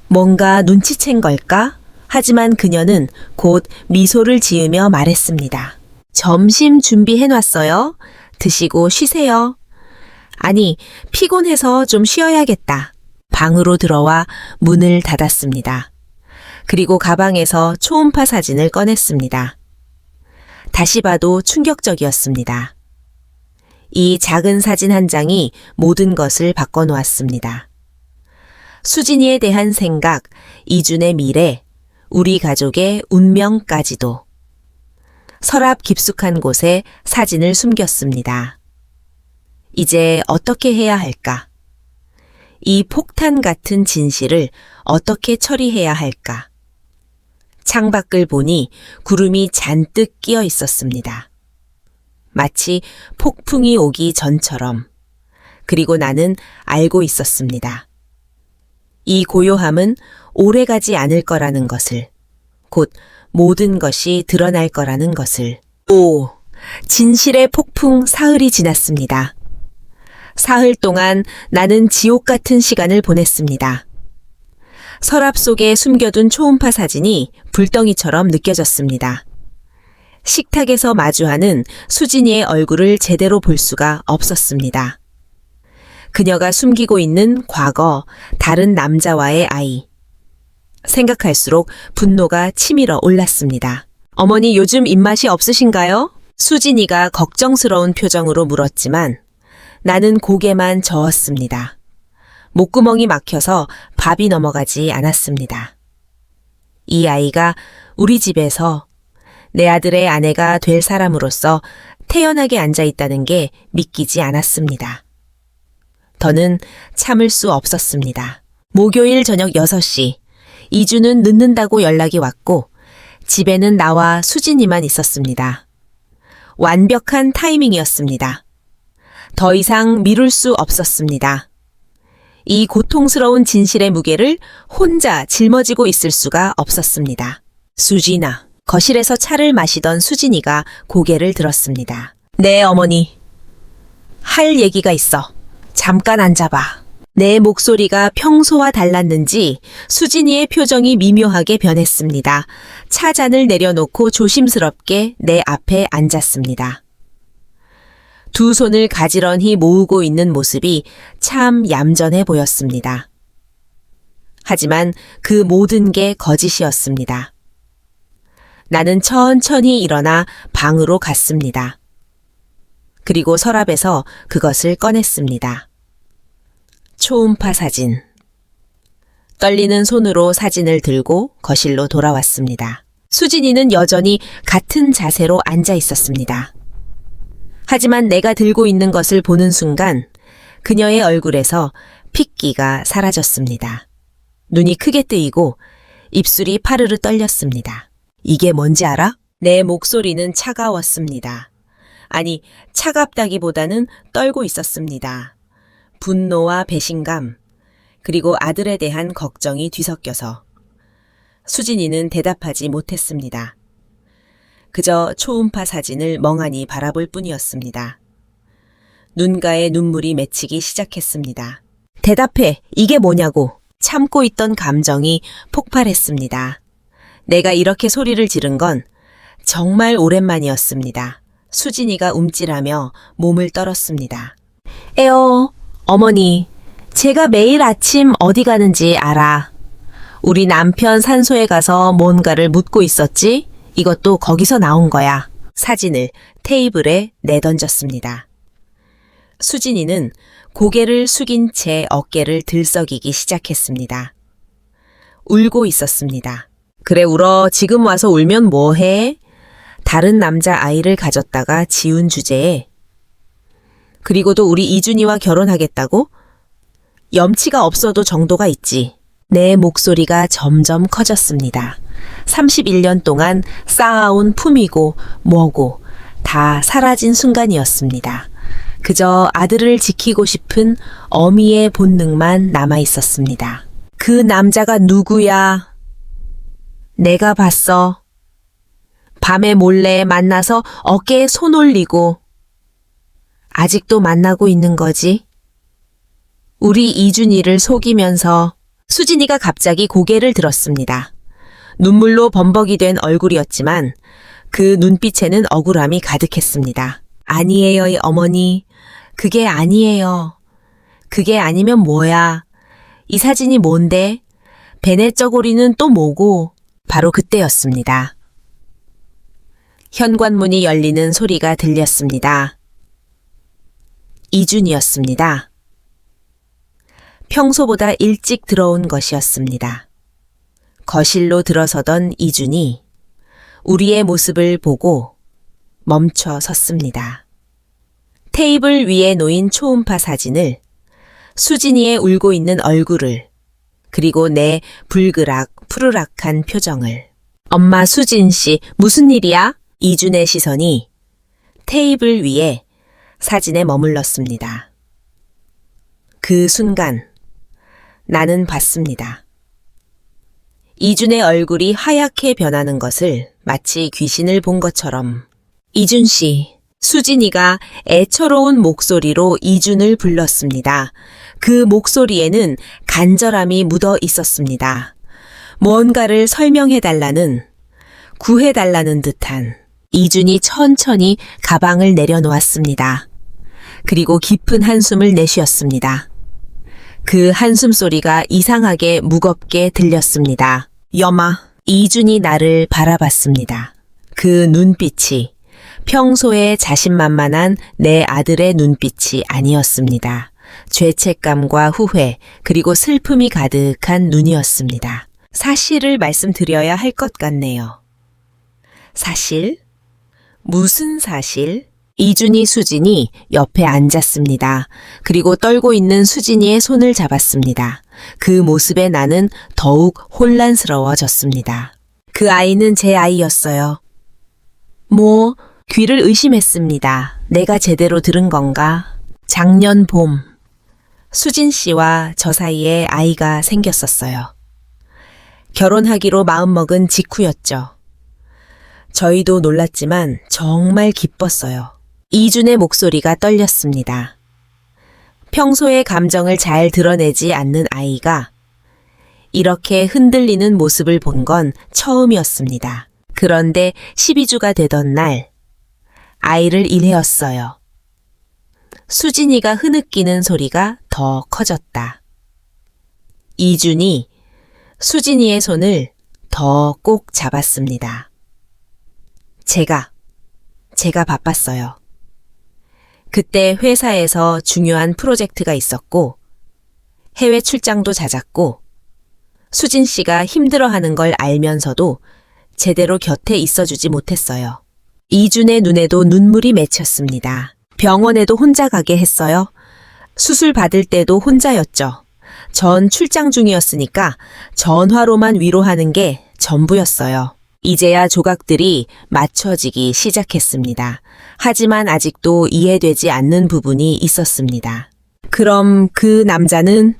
뭔가 눈치챈 걸까? 하지만 그녀는 곧 미소를 지으며 말했습니다. 점심 준비해놨어요. 드시고 쉬세요. 아니, 피곤해서 좀 쉬어야겠다. 방으로 들어와 문을 닫았습니다. 그리고 가방에서 초음파 사진을 꺼냈습니다. 다시 봐도 충격적이었습니다. 이 작은 사진 한 장이 모든 것을 바꿔놓았습니다. 수진이에 대한 생각, 이준의 미래, 우리 가족의 운명까지도. 서랍 깊숙한 곳에 사진을 숨겼습니다. 이제 어떻게 해야 할까? 이 폭탄 같은 진실을 어떻게 처리해야 할까? 창밖을 보니 구름이 잔뜩 끼어 있었습니다. 마치 폭풍이 오기 전처럼. 그리고 나는 알고 있었습니다. 이 고요함은 오래가지 않을 거라는 것을, 곧 모든 것이 드러날 거라는 것을. 오, 진실의 폭풍 사흘이 지났습니다. 사흘 동안 나는 지옥 같은 시간을 보냈습니다. 서랍 속에 숨겨둔 초음파 사진이 불덩이처럼 느껴졌습니다. 식탁에서 마주하는 수진이의 얼굴을 제대로 볼 수가 없었습니다. 그녀가 숨기고 있는 과거, 다른 남자와의 아이. 생각할수록 분노가 치밀어 올랐습니다. 어머니 요즘 입맛이 없으신가요? 수진이가 걱정스러운 표정으로 물었지만 나는 고개만 저었습니다. 목구멍이 막혀서 밥이 넘어가지 않았습니다. 이 아이가 우리 집에서 내 아들의 아내가 될 사람으로서 태연하게 앉아 있다는 게 믿기지 않았습니다. 더는 참을 수 없었습니다. 목요일 저녁 6시, 이주는 늦는다고 연락이 왔고 집에는 나와 수진이만 있었습니다. 완벽한 타이밍이었습니다. 더 이상 미룰 수 없었습니다. 이 고통스러운 진실의 무게를 혼자 짊어지고 있을 수가 없었습니다. 수진아, 거실에서 차를 마시던 수진이가 고개를 들었습니다. 네, 어머니. 할 얘기가 있어. 잠깐 앉아봐. 내 목소리가 평소와 달랐는지 수진이의 표정이 미묘하게 변했습니다. 차 잔을 내려놓고 조심스럽게 내 앞에 앉았습니다. 두 손을 가지런히 모으고 있는 모습이 참 얌전해 보였습니다. 하지만 그 모든 게 거짓이었습니다. 나는 천천히 일어나 방으로 갔습니다. 그리고 서랍에서 그것을 꺼냈습니다. 초음파 사진. 떨리는 손으로 사진을 들고 거실로 돌아왔습니다. 수진이는 여전히 같은 자세로 앉아 있었습니다. 하지만 내가 들고 있는 것을 보는 순간 그녀의 얼굴에서 핏기가 사라졌습니다. 눈이 크게 뜨이고 입술이 파르르 떨렸습니다. 이게 뭔지 알아? 내 목소리는 차가웠습니다. 아니, 차갑다기보다는 떨고 있었습니다. 분노와 배신감, 그리고 아들에 대한 걱정이 뒤섞여서 수진이는 대답하지 못했습니다. 그저 초음파 사진을 멍하니 바라볼 뿐이었습니다. 눈가에 눈물이 맺히기 시작했습니다. 대답해, 이게 뭐냐고. 참고 있던 감정이 폭발했습니다. 내가 이렇게 소리를 지른 건 정말 오랜만이었습니다. 수진이가 움찔하며 몸을 떨었습니다. 에어, 어머니, 제가 매일 아침 어디 가는지 알아. 우리 남편 산소에 가서 뭔가를 묻고 있었지? 이것도 거기서 나온 거야. 사진을 테이블에 내던졌습니다. 수진이는 고개를 숙인 채 어깨를 들썩이기 시작했습니다. 울고 있었습니다. 그래 울어. 지금 와서 울면 뭐해? 다른 남자 아이를 가졌다가 지운 주제에 그리고도 우리 이준이와 결혼하겠다고? 염치가 없어도 정도가 있지. 내 목소리가 점점 커졌습니다. 31년 동안 쌓아온 품이고 뭐고 다 사라진 순간이었습니다. 그저 아들을 지키고 싶은 어미의 본능만 남아 있었습니다. 그 남자가 누구야? 내가 봤어. 밤에 몰래 만나서 어깨에 손 올리고 아직도 만나고 있는 거지? 우리 이준이를 속이면서 수진이가 갑자기 고개를 들었습니다. 눈물로 범벅이 된 얼굴이었지만 그 눈빛에는 억울함이 가득했습니다. 아니에요, 어머니. 그게 아니에요. 그게 아니면 뭐야? 이 사진이 뭔데? 베넷 저고리는 또 뭐고? 바로 그때였습니다. 현관문이 열리는 소리가 들렸습니다. 이준이었습니다. 평소보다 일찍 들어온 것이었습니다. 거실로 들어서던 이준이 우리의 모습을 보고 멈춰 섰습니다. 테이블 위에 놓인 초음파 사진을, 수진이의 울고 있는 얼굴을, 그리고 내 불그락 푸르락한 표정을. 엄마 수진 씨, 무슨 일이야? 이준의 시선이 테이블 위에 사진에 머물렀습니다. 그 순간 나는 봤습니다. 이준의 얼굴이 하얗게 변하는 것을 마치 귀신을 본 것처럼. 이준 씨, 수진이가 애처로운 목소리로 이준을 불렀습니다. 그 목소리에는 간절함이 묻어 있었습니다. 뭔가를 설명해달라는, 구해달라는 듯한. 이준이 천천히 가방을 내려놓았습니다. 그리고 깊은 한숨을 내쉬었습니다. 그 한숨 소리가 이상하게 무겁게 들렸습니다. 여마. 이준이 나를 바라봤습니다. 그 눈빛이 평소에 자신만만한 내 아들의 눈빛이 아니었습니다. 죄책감과 후회, 그리고 슬픔이 가득한 눈이었습니다. 사실을 말씀드려야 할 것 같네요. 사실? 무슨 사실? 이준이 수진이 옆에 앉았습니다. 그리고 떨고 있는 수진이의 손을 잡았습니다. 그 모습에 나는 더욱 혼란스러워졌습니다. 그 아이는 제 아이였어요. 귀를 의심했습니다. 내가 제대로 들은 건가? 작년 봄, 수진 씨와 저 사이에 아이가 생겼었어요. 결혼하기로 마음먹은 직후였죠. 저희도 놀랐지만 정말 기뻤어요. 이준의 목소리가 떨렸습니다. 평소에 감정을 잘 드러내지 않는 아이가 이렇게 흔들리는 모습을 본 건 처음이었습니다. 그런데 12주가 되던 날, 아이를 일해었어요. 수진이가 흐느끼는 소리가 더 커졌다. 이준이 수진이의 손을 더 꼭 잡았습니다. 제가 바빴어요. 그때 회사에서 중요한 프로젝트가 있었고, 해외 출장도 잦았고, 수진 씨가 힘들어하는 걸 알면서도 제대로 곁에 있어주지 못했어요. 이준의 눈에도 눈물이 맺혔습니다. 병원에도 혼자 가게 했어요. 수술 받을 때도 혼자였죠. 전 출장 중이었으니까 전화로만 위로하는 게 전부였어요. 이제야 조각들이 맞춰지기 시작했습니다. 하지만 아직도 이해되지 않는 부분이 있었습니다. 그럼 그 남자는?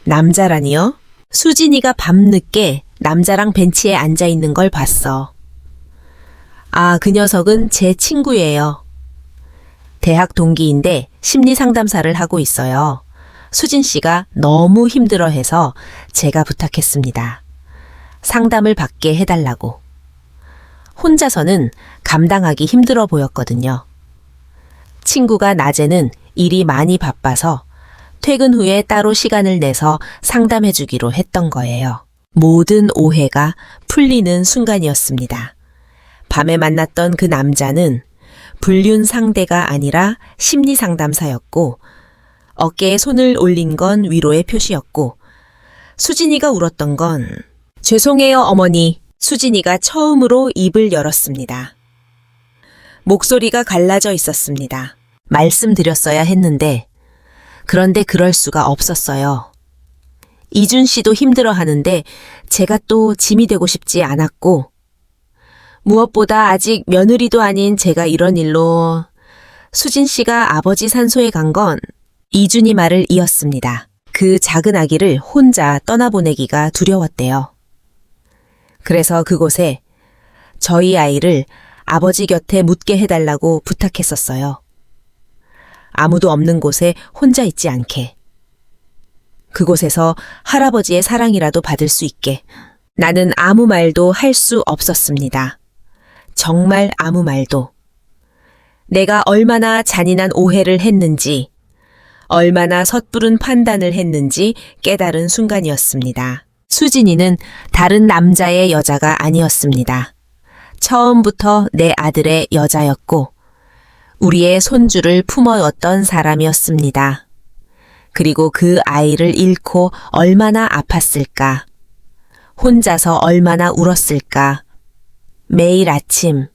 남자라니요? 수진이가 밤늦게 남자랑 벤치에 앉아 있는 걸 봤어. 아, 그 녀석은 제 친구예요. 대학 동기인데 심리 상담사를 하고 있어요. 수진 씨가 너무 힘들어해서 제가 부탁했습니다. 상담을 받게 해달라고. 혼자서는 감당하기 힘들어 보였거든요. 친구가 낮에는 일이 많이 바빠서 퇴근 후에 따로 시간을 내서 상담해주기로 했던 거예요. 모든 오해가 풀리는 순간이었습니다. 밤에 만났던 그 남자는 불륜 상대가 아니라 심리 상담사였고, 어깨에 손을 올린 건 위로의 표시였고, 수진이가 울었던 건 죄송해요, 어머니. 수진이가 처음으로 입을 열었습니다. 목소리가 갈라져 있었습니다. 말씀드렸어야 했는데, 그런데 그럴 수가 없었어요. 이준 씨도 힘들어하는데 제가 또 짐이 되고 싶지 않았고, 무엇보다 아직 며느리도 아닌 제가 이런 일로. 수진 씨가 아버지 산소에 간 건 이준이 말을 이었습니다. 그 작은 아기를 혼자 떠나보내기가 두려웠대요. 그래서 그곳에 저희 아이를 아버지 곁에 묻게 해달라고 부탁했었어요. 아무도 없는 곳에 혼자 있지 않게. 그곳에서 할아버지의 사랑이라도 받을 수 있게. 나는 아무 말도 할 수 없었습니다. 정말 아무 말도. 내가 얼마나 잔인한 오해를 했는지, 얼마나 섣부른 판단을 했는지 깨달은 순간이었습니다. 수진이는 다른 남자의 여자가 아니었습니다. 처음부터 내 아들의 여자였고, 우리의 손주를 품어왔던 사람이었습니다. 그리고 그 아이를 잃고 얼마나 아팠을까. 혼자서 얼마나 울었을까. 매일 아침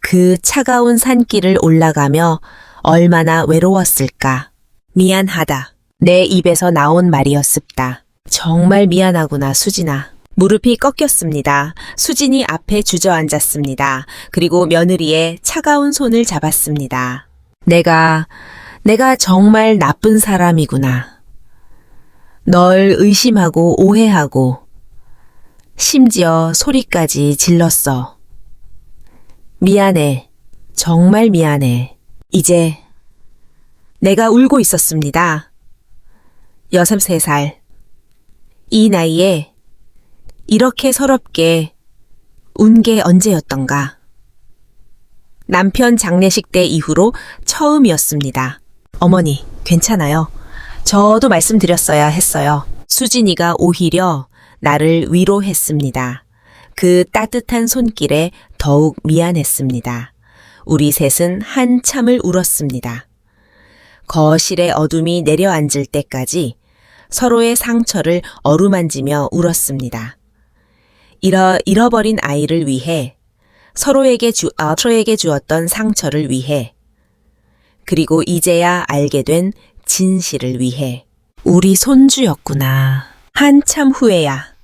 그 차가운 산길을 올라가며 얼마나 외로웠을까. 미안하다. 내 입에서 나온 말이었습니다. 정말 미안하구나, 수진아. 무릎이 꺾였습니다. 수진이 앞에 주저앉았습니다. 그리고 며느리의 차가운 손을 잡았습니다. 내가 정말 나쁜 사람이구나. 널 의심하고 오해하고 심지어 소리까지 질렀어. 미안해. 정말 미안해. 이제 내가 울고 있었습니다. 6, 3살. 이 나이에 이렇게 서럽게 운 게 언제였던가. 남편 장례식 때 이후로 처음이었습니다. 어머니, 괜찮아요. 저도 말씀드렸어야 했어요. 수진이가 오히려 나를 위로했습니다. 그 따뜻한 손길에 더욱 미안했습니다. 우리 셋은 한참을 울었습니다. 거실의 어둠이 내려앉을 때까지 서로의 상처를 어루만지며 울었습니다. 잃어버린 아이를 위해, 서로에게 주었던 상처를 위해, 그리고 이제야 알게 된 진실을 위해. 우리 손주였구나. 한참 후에야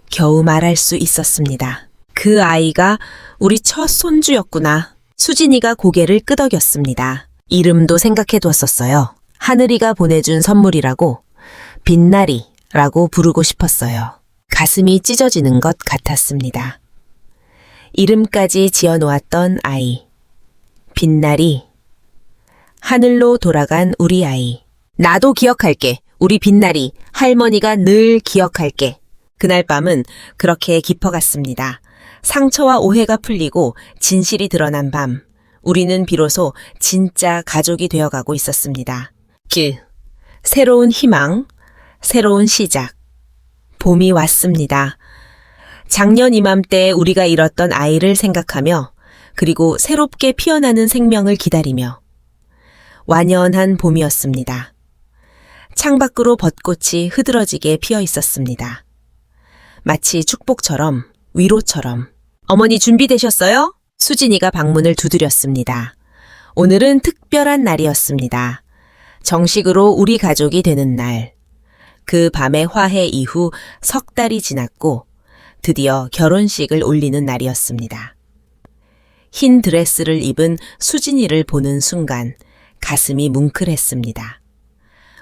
겨우 말할 수 있었습니다. 그 아이가 우리 첫 손주였구나. 수진이가 고개를 끄덕였습니다. 이름도 생각해두었었어요. 하늘이가 보내준 선물이라고 빛나리라고 부르고 싶었어요. 가슴이 찢어지는 것 같았습니다. 이름까지 지어놓았던 아이. 빛나리. 하늘로 돌아간 우리 아이. 나도 기억할게. 우리 빛나리. 할머니가 늘 기억할게. 그날 밤은 그렇게 깊어갔습니다. 상처와 오해가 풀리고 진실이 드러난 밤. 우리는 비로소 진짜 가족이 되어가고 있었습니다. 새로운 희망, 새로운 시작. 봄이 왔습니다. 작년 이맘때 우리가 잃었던 아이를 생각하며, 그리고 새롭게 피어나는 생명을 기다리며. 완연한 봄이었습니다. 창밖으로 벚꽃이 흐드러지게 피어 있었습니다. 마치 축복처럼, 위로처럼. 어머니 준비되셨어요? 수진이가 방문을 두드렸습니다. 오늘은 특별한 날이었습니다. 정식으로 우리 가족이 되는 날. 그 밤의 화해 이후 석 달이 지났고 드디어 결혼식을 올리는 날이었습니다. 흰 드레스를 입은 수진이를 보는 순간 가슴이 뭉클했습니다.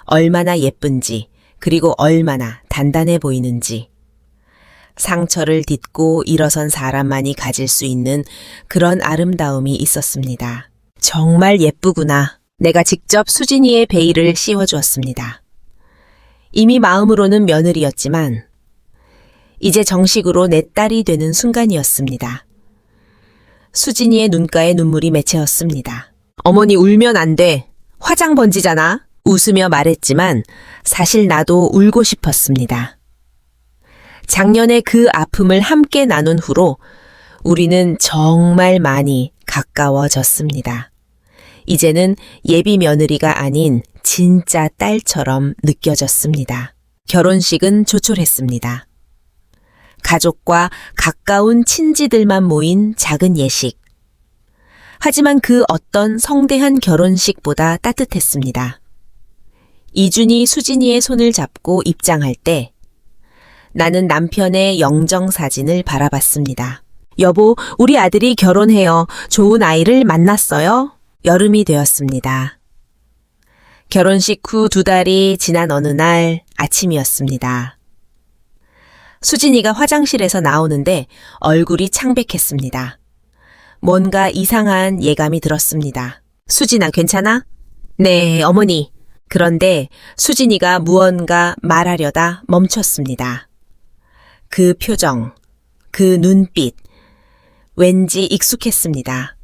얼마나 예쁜지, 그리고 얼마나 단단해 보이는지. 상처를 딛고 일어선 사람만이 가질 수 있는 그런 아름다움이 있었습니다. 정말 예쁘구나. 내가 직접 수진이의 베일을 씌워주었습니다. 이미 마음으로는 며느리였지만 이제 정식으로 내 딸이 되는 순간이었습니다. 수진이의 눈가에 눈물이 맺혀었습니다. 어머니 울면 안 돼. 화장 번지잖아. 웃으며 말했지만 사실 나도 울고 싶었습니다. 작년에 그 아픔을 함께 나눈 후로 우리는 정말 많이 가까워졌습니다. 이제는 예비 며느리가 아닌 진짜 딸처럼 느껴졌습니다. 결혼식은 조촐했습니다. 가족과 가까운 친지들만 모인 작은 예식. 하지만 그 어떤 성대한 결혼식보다 따뜻했습니다. 이준이 수진이의 손을 잡고 입장할 때 나는 남편의 영정사진을 바라봤습니다. 여보, 우리 아들이 결혼해요. 좋은 아이를 만났어요. 여름이 되었습니다. 결혼식 후 2달이 지난 어느 날 아침이었습니다. 수진이가 화장실에서 나오는데 얼굴이 창백했습니다. 뭔가 이상한 예감이 들었습니다. 수진아, 괜찮아? 네, 어머니. 그런데 수진이가 무언가 말하려다 멈췄습니다. 그 표정, 그 눈빛, 왠지 익숙했습니다.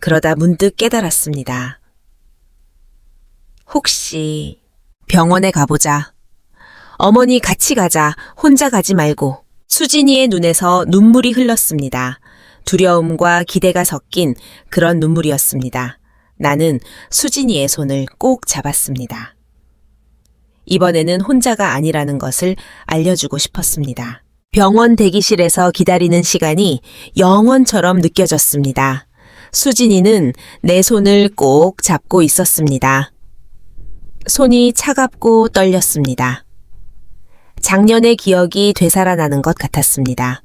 그러다 문득 깨달았습니다. 혹시 병원에 가보자. 어머니 같이 가자. 혼자 가지 말고. 수진이의 눈에서 눈물이 흘렀습니다. 두려움과 기대가 섞인 그런 눈물이었습니다. 나는 수진이의 손을 꼭 잡았습니다. 이번에는 혼자가 아니라는 것을 알려주고 싶었습니다. 병원 대기실에서 기다리는 시간이 영원처럼 느껴졌습니다. 수진이는 내 손을 꼭 잡고 있었습니다. 손이 차갑고 떨렸습니다. 작년의 기억이 되살아나는 것 같았습니다.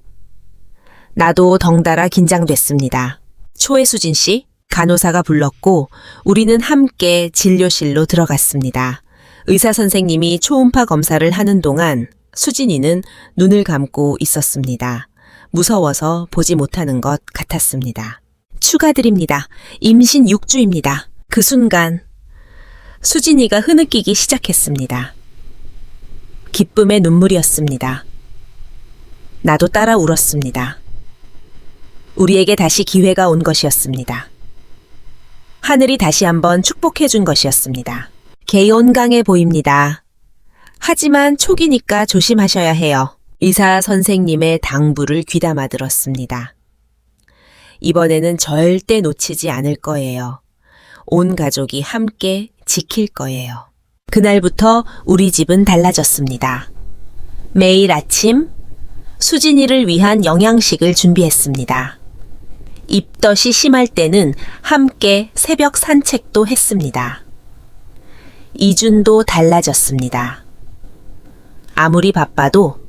나도 덩달아 긴장됐습니다. 초혜수진 씨, 간호사가 불렀고 우리는 함께 진료실로 들어갔습니다. 의사 선생님이 초음파 검사를 하는 동안 수진이는 눈을 감고 있었습니다. 무서워서 보지 못하는 것 같았습니다. 축하드립니다. 임신 6주입니다. 그 순간 수진이가 흐느끼기 시작했습니다. 기쁨의 눈물이었습니다. 나도 따라 울었습니다. 우리에게 다시 기회가 온 것이었습니다. 하늘이 다시 한번 축복해 준 것이었습니다. 개온강해 보입니다. 하지만 초기니까 조심하셔야 해요. 의사 선생님의 당부를 귀담아 들었습니다. 이번에는 절대 놓치지 않을 거예요. 온 가족이 함께 지킬 거예요. 그날부터 우리 집은 달라졌습니다. 매일 아침 수진이를 위한 영양식을 준비했습니다. 입덧이 심할 때는 함께 새벽 산책도 했습니다. 이준도 달라졌습니다. 아무리 바빠도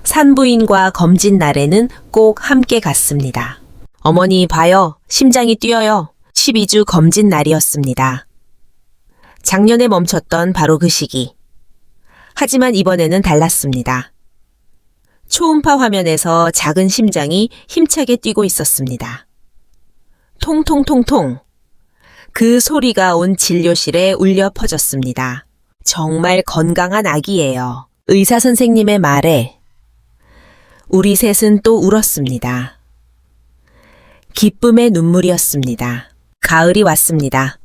산부인과 검진 날에는 꼭 함께 갔습니다. 어머니 봐요. 심장이 뛰어요. 12주 검진 날이었습니다. 작년에 멈췄던 바로 그 시기. 하지만 이번에는 달랐습니다. 초음파 화면에서 작은 심장이 힘차게 뛰고 있었습니다. 통통통통. 그 소리가 온 진료실에 울려 퍼졌습니다. 정말 건강한 아기예요. 의사 선생님의 말에 우리 셋은 또 울었습니다. 기쁨의 눈물이었습니다. 가을이 왔습니다.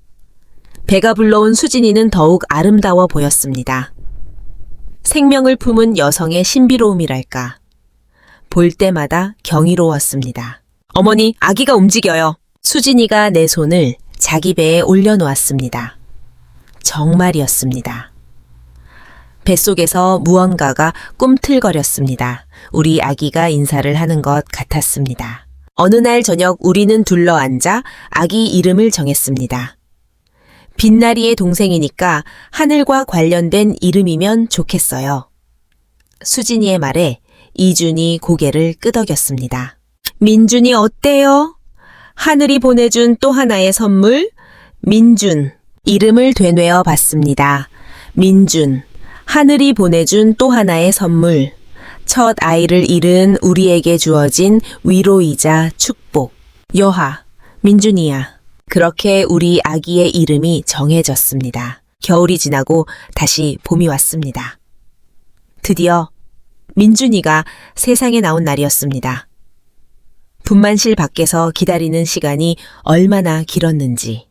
배가 불러온 수진이는 더욱 아름다워 보였습니다. 생명을 품은 여성의 신비로움이랄까. 볼 때마다 경이로웠습니다. 어머니, 아기가 움직여요. 수진이가 내 손을 자기 배에 올려놓았습니다. 정말이었습니다. 뱃속에서 무언가가 꿈틀거렸습니다. 우리 아기가 인사를 하는 것 같았습니다. 어느 날 저녁 우리는 둘러앉아 아기 이름을 정했습니다. 빛나리의 동생이니까 하늘과 관련된 이름이면 좋겠어요. 수진이의 말에 이준이 고개를 끄덕였습니다. 민준이 어때요? 하늘이 보내준 또 하나의 선물? 민준. 이름을 되뇌어 봤습니다. 민준. 하늘이 보내준 또 하나의 선물. 첫 아이를 잃은 우리에게 주어진 위로이자 축복. 여하, 민준이야. 그렇게 우리 아기의 이름이 정해졌습니다. 겨울이 지나고 다시 봄이 왔습니다. 드디어 민준이가 세상에 나온 날이었습니다. 분만실 밖에서 기다리는 시간이 얼마나 길었는지.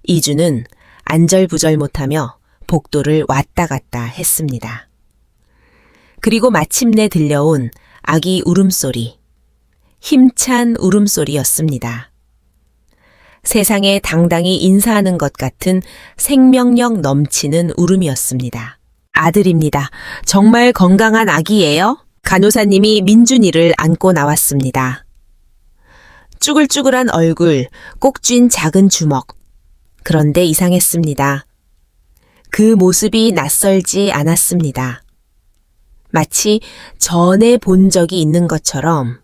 이주는 안절부절 못하며 복도를 왔다 갔다 했습니다. 그리고 마침내 들려온 아기 울음소리. 힘찬 울음소리였습니다. 세상에 당당히 인사하는 것 같은 생명력 넘치는 울음이었습니다. 아들입니다. 정말 건강한 아기예요? 간호사님이 민준이를 안고 나왔습니다. 쭈글쭈글한 얼굴, 꼭 쥔 작은 주먹. 그런데 이상했습니다. 그 모습이 낯설지 않았습니다. 마치 전에 본 적이 있는 것처럼,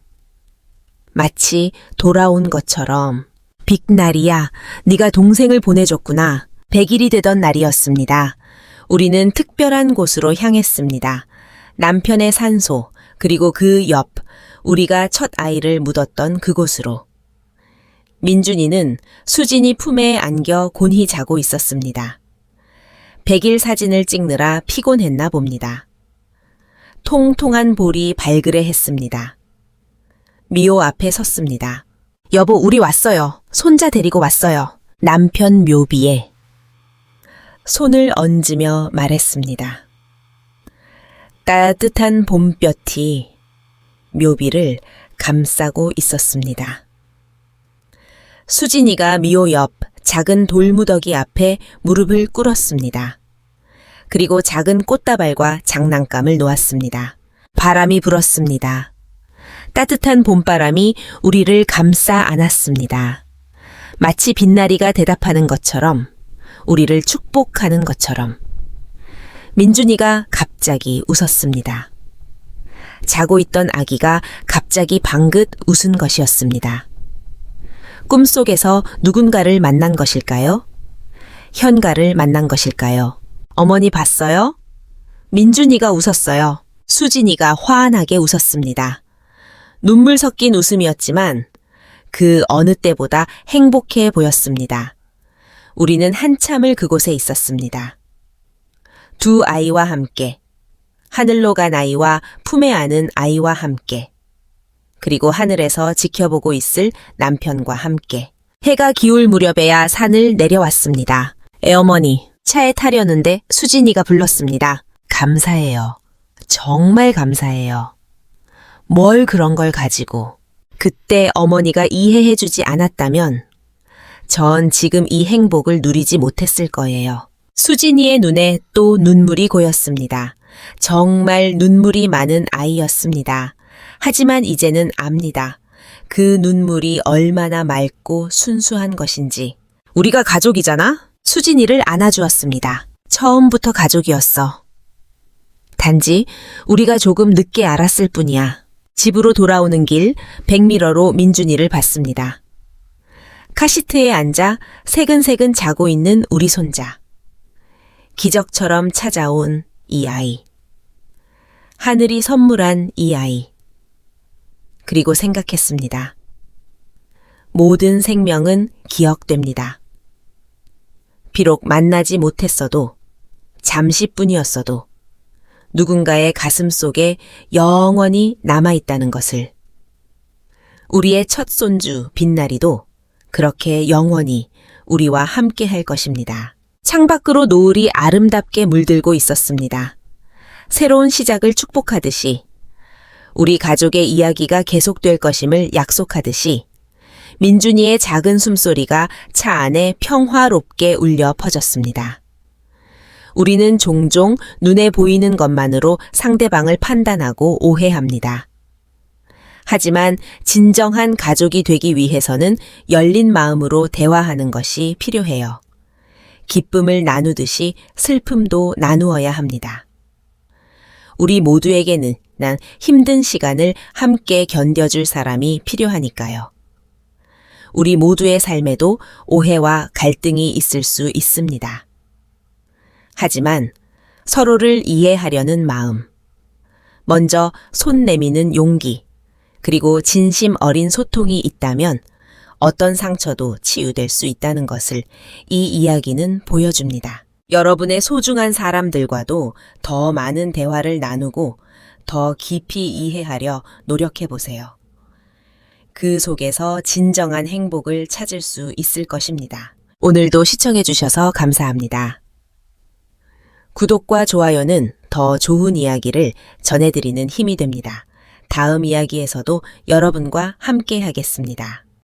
마치 돌아온 것처럼. 빅날이야, 네가 동생을 보내줬구나. 100일이 되던 날이었습니다. 우리는 특별한 곳으로 향했습니다. 남편의 산소, 그리고 그 옆, 우리가 첫 아이를 묻었던 그곳으로. 민준이는 수진이 품에 안겨 곤히 자고 있었습니다. 100일 사진을 찍느라 피곤했나 봅니다. 통통한 볼이 발그레했습니다. 미호 앞에 섰습니다. 여보, 우리 왔어요. 손자 데리고 왔어요. 남편 묘비에 손을 얹으며 말했습니다. 따뜻한 봄볕이 묘비를 감싸고 있었습니다. 수진이가 미호 옆 작은 돌무더기 앞에 무릎을 꿇었습니다. 그리고 작은 꽃다발과 장난감을 놓았습니다. 바람이 불었습니다. 따뜻한 봄바람이 우리를 감싸 안았습니다. 마치 빛나리가 대답하는 것처럼, 우리를 축복하는 것처럼. 민준이가 갑자기 웃었습니다. 자고 있던 아기가 갑자기 방긋 웃은 것이었습니다. 꿈속에서 누군가를 만난 것일까요? 현가를 만난 것일까요? 어머니 봤어요? 민준이가 웃었어요. 수진이가 환하게 웃었습니다. 눈물 섞인 웃음이었지만 그 어느 때보다 행복해 보였습니다. 우리는 한참을 그곳에 있었습니다. 두 아이와 함께, 하늘로 간 아이와 품에 안은 아이와 함께, 그리고 하늘에서 지켜보고 있을 남편과 함께. 해가 기울 무렵에야 산을 내려왔습니다. 애어머니, 차에 타려는데 수진이가 불렀습니다. 감사해요. 정말 감사해요. 뭘 그런 걸 가지고. 그때 어머니가 이해해주지 않았다면 전 지금 이 행복을 누리지 못했을 거예요. 수진이의 눈에 또 눈물이 고였습니다. 정말 눈물이 많은 아이였습니다. 하지만 이제는 압니다. 그 눈물이 얼마나 맑고 순수한 것인지. 우리가 가족이잖아? 수진이를 안아주었습니다. 처음부터 가족이었어. 단지 우리가 조금 늦게 알았을 뿐이야. 집으로 돌아오는 길 백미러로 민준이를 봤습니다. 카시트에 앉아 새근새근 자고 있는 우리 손자. 기적처럼 찾아온 이 아이. 하늘이 선물한 이 아이. 그리고 생각했습니다. 모든 생명은 기억됩니다. 비록 만나지 못했어도, 잠시뿐이었어도 누군가의 가슴 속에 영원히 남아있다는 것을. 우리의 첫 손주 빛나리도 그렇게 영원히 우리와 함께 할 것입니다. 창밖으로 노을이 아름답게 물들고 있었습니다. 새로운 시작을 축복하듯이, 우리 가족의 이야기가 계속될 것임을 약속하듯이 민준이의 작은 숨소리가 차 안에 평화롭게 울려 퍼졌습니다. 우리는 종종 눈에 보이는 것만으로 상대방을 판단하고 오해합니다. 하지만 진정한 가족이 되기 위해서는 열린 마음으로 대화하는 것이 필요해요. 기쁨을 나누듯이 슬픔도 나누어야 합니다. 우리 모두에게는 난 힘든 시간을 함께 견뎌줄 사람이 필요하니까요. 우리 모두의 삶에도 오해와 갈등이 있을 수 있습니다. 하지만 서로를 이해하려는 마음, 먼저 손 내미는 용기, 그리고 진심 어린 소통이 있다면 어떤 상처도 치유될 수 있다는 것을 이 이야기는 보여줍니다. 여러분의 소중한 사람들과도 더 많은 대화를 나누고 더 깊이 이해하려 노력해 보세요. 그 속에서 진정한 행복을 찾을 수 있을 것입니다. 오늘도 시청해 주셔서 감사합니다. 구독과 좋아요는 더 좋은 이야기를 전해드리는 힘이 됩니다. 다음 이야기에서도 여러분과 함께 하겠습니다.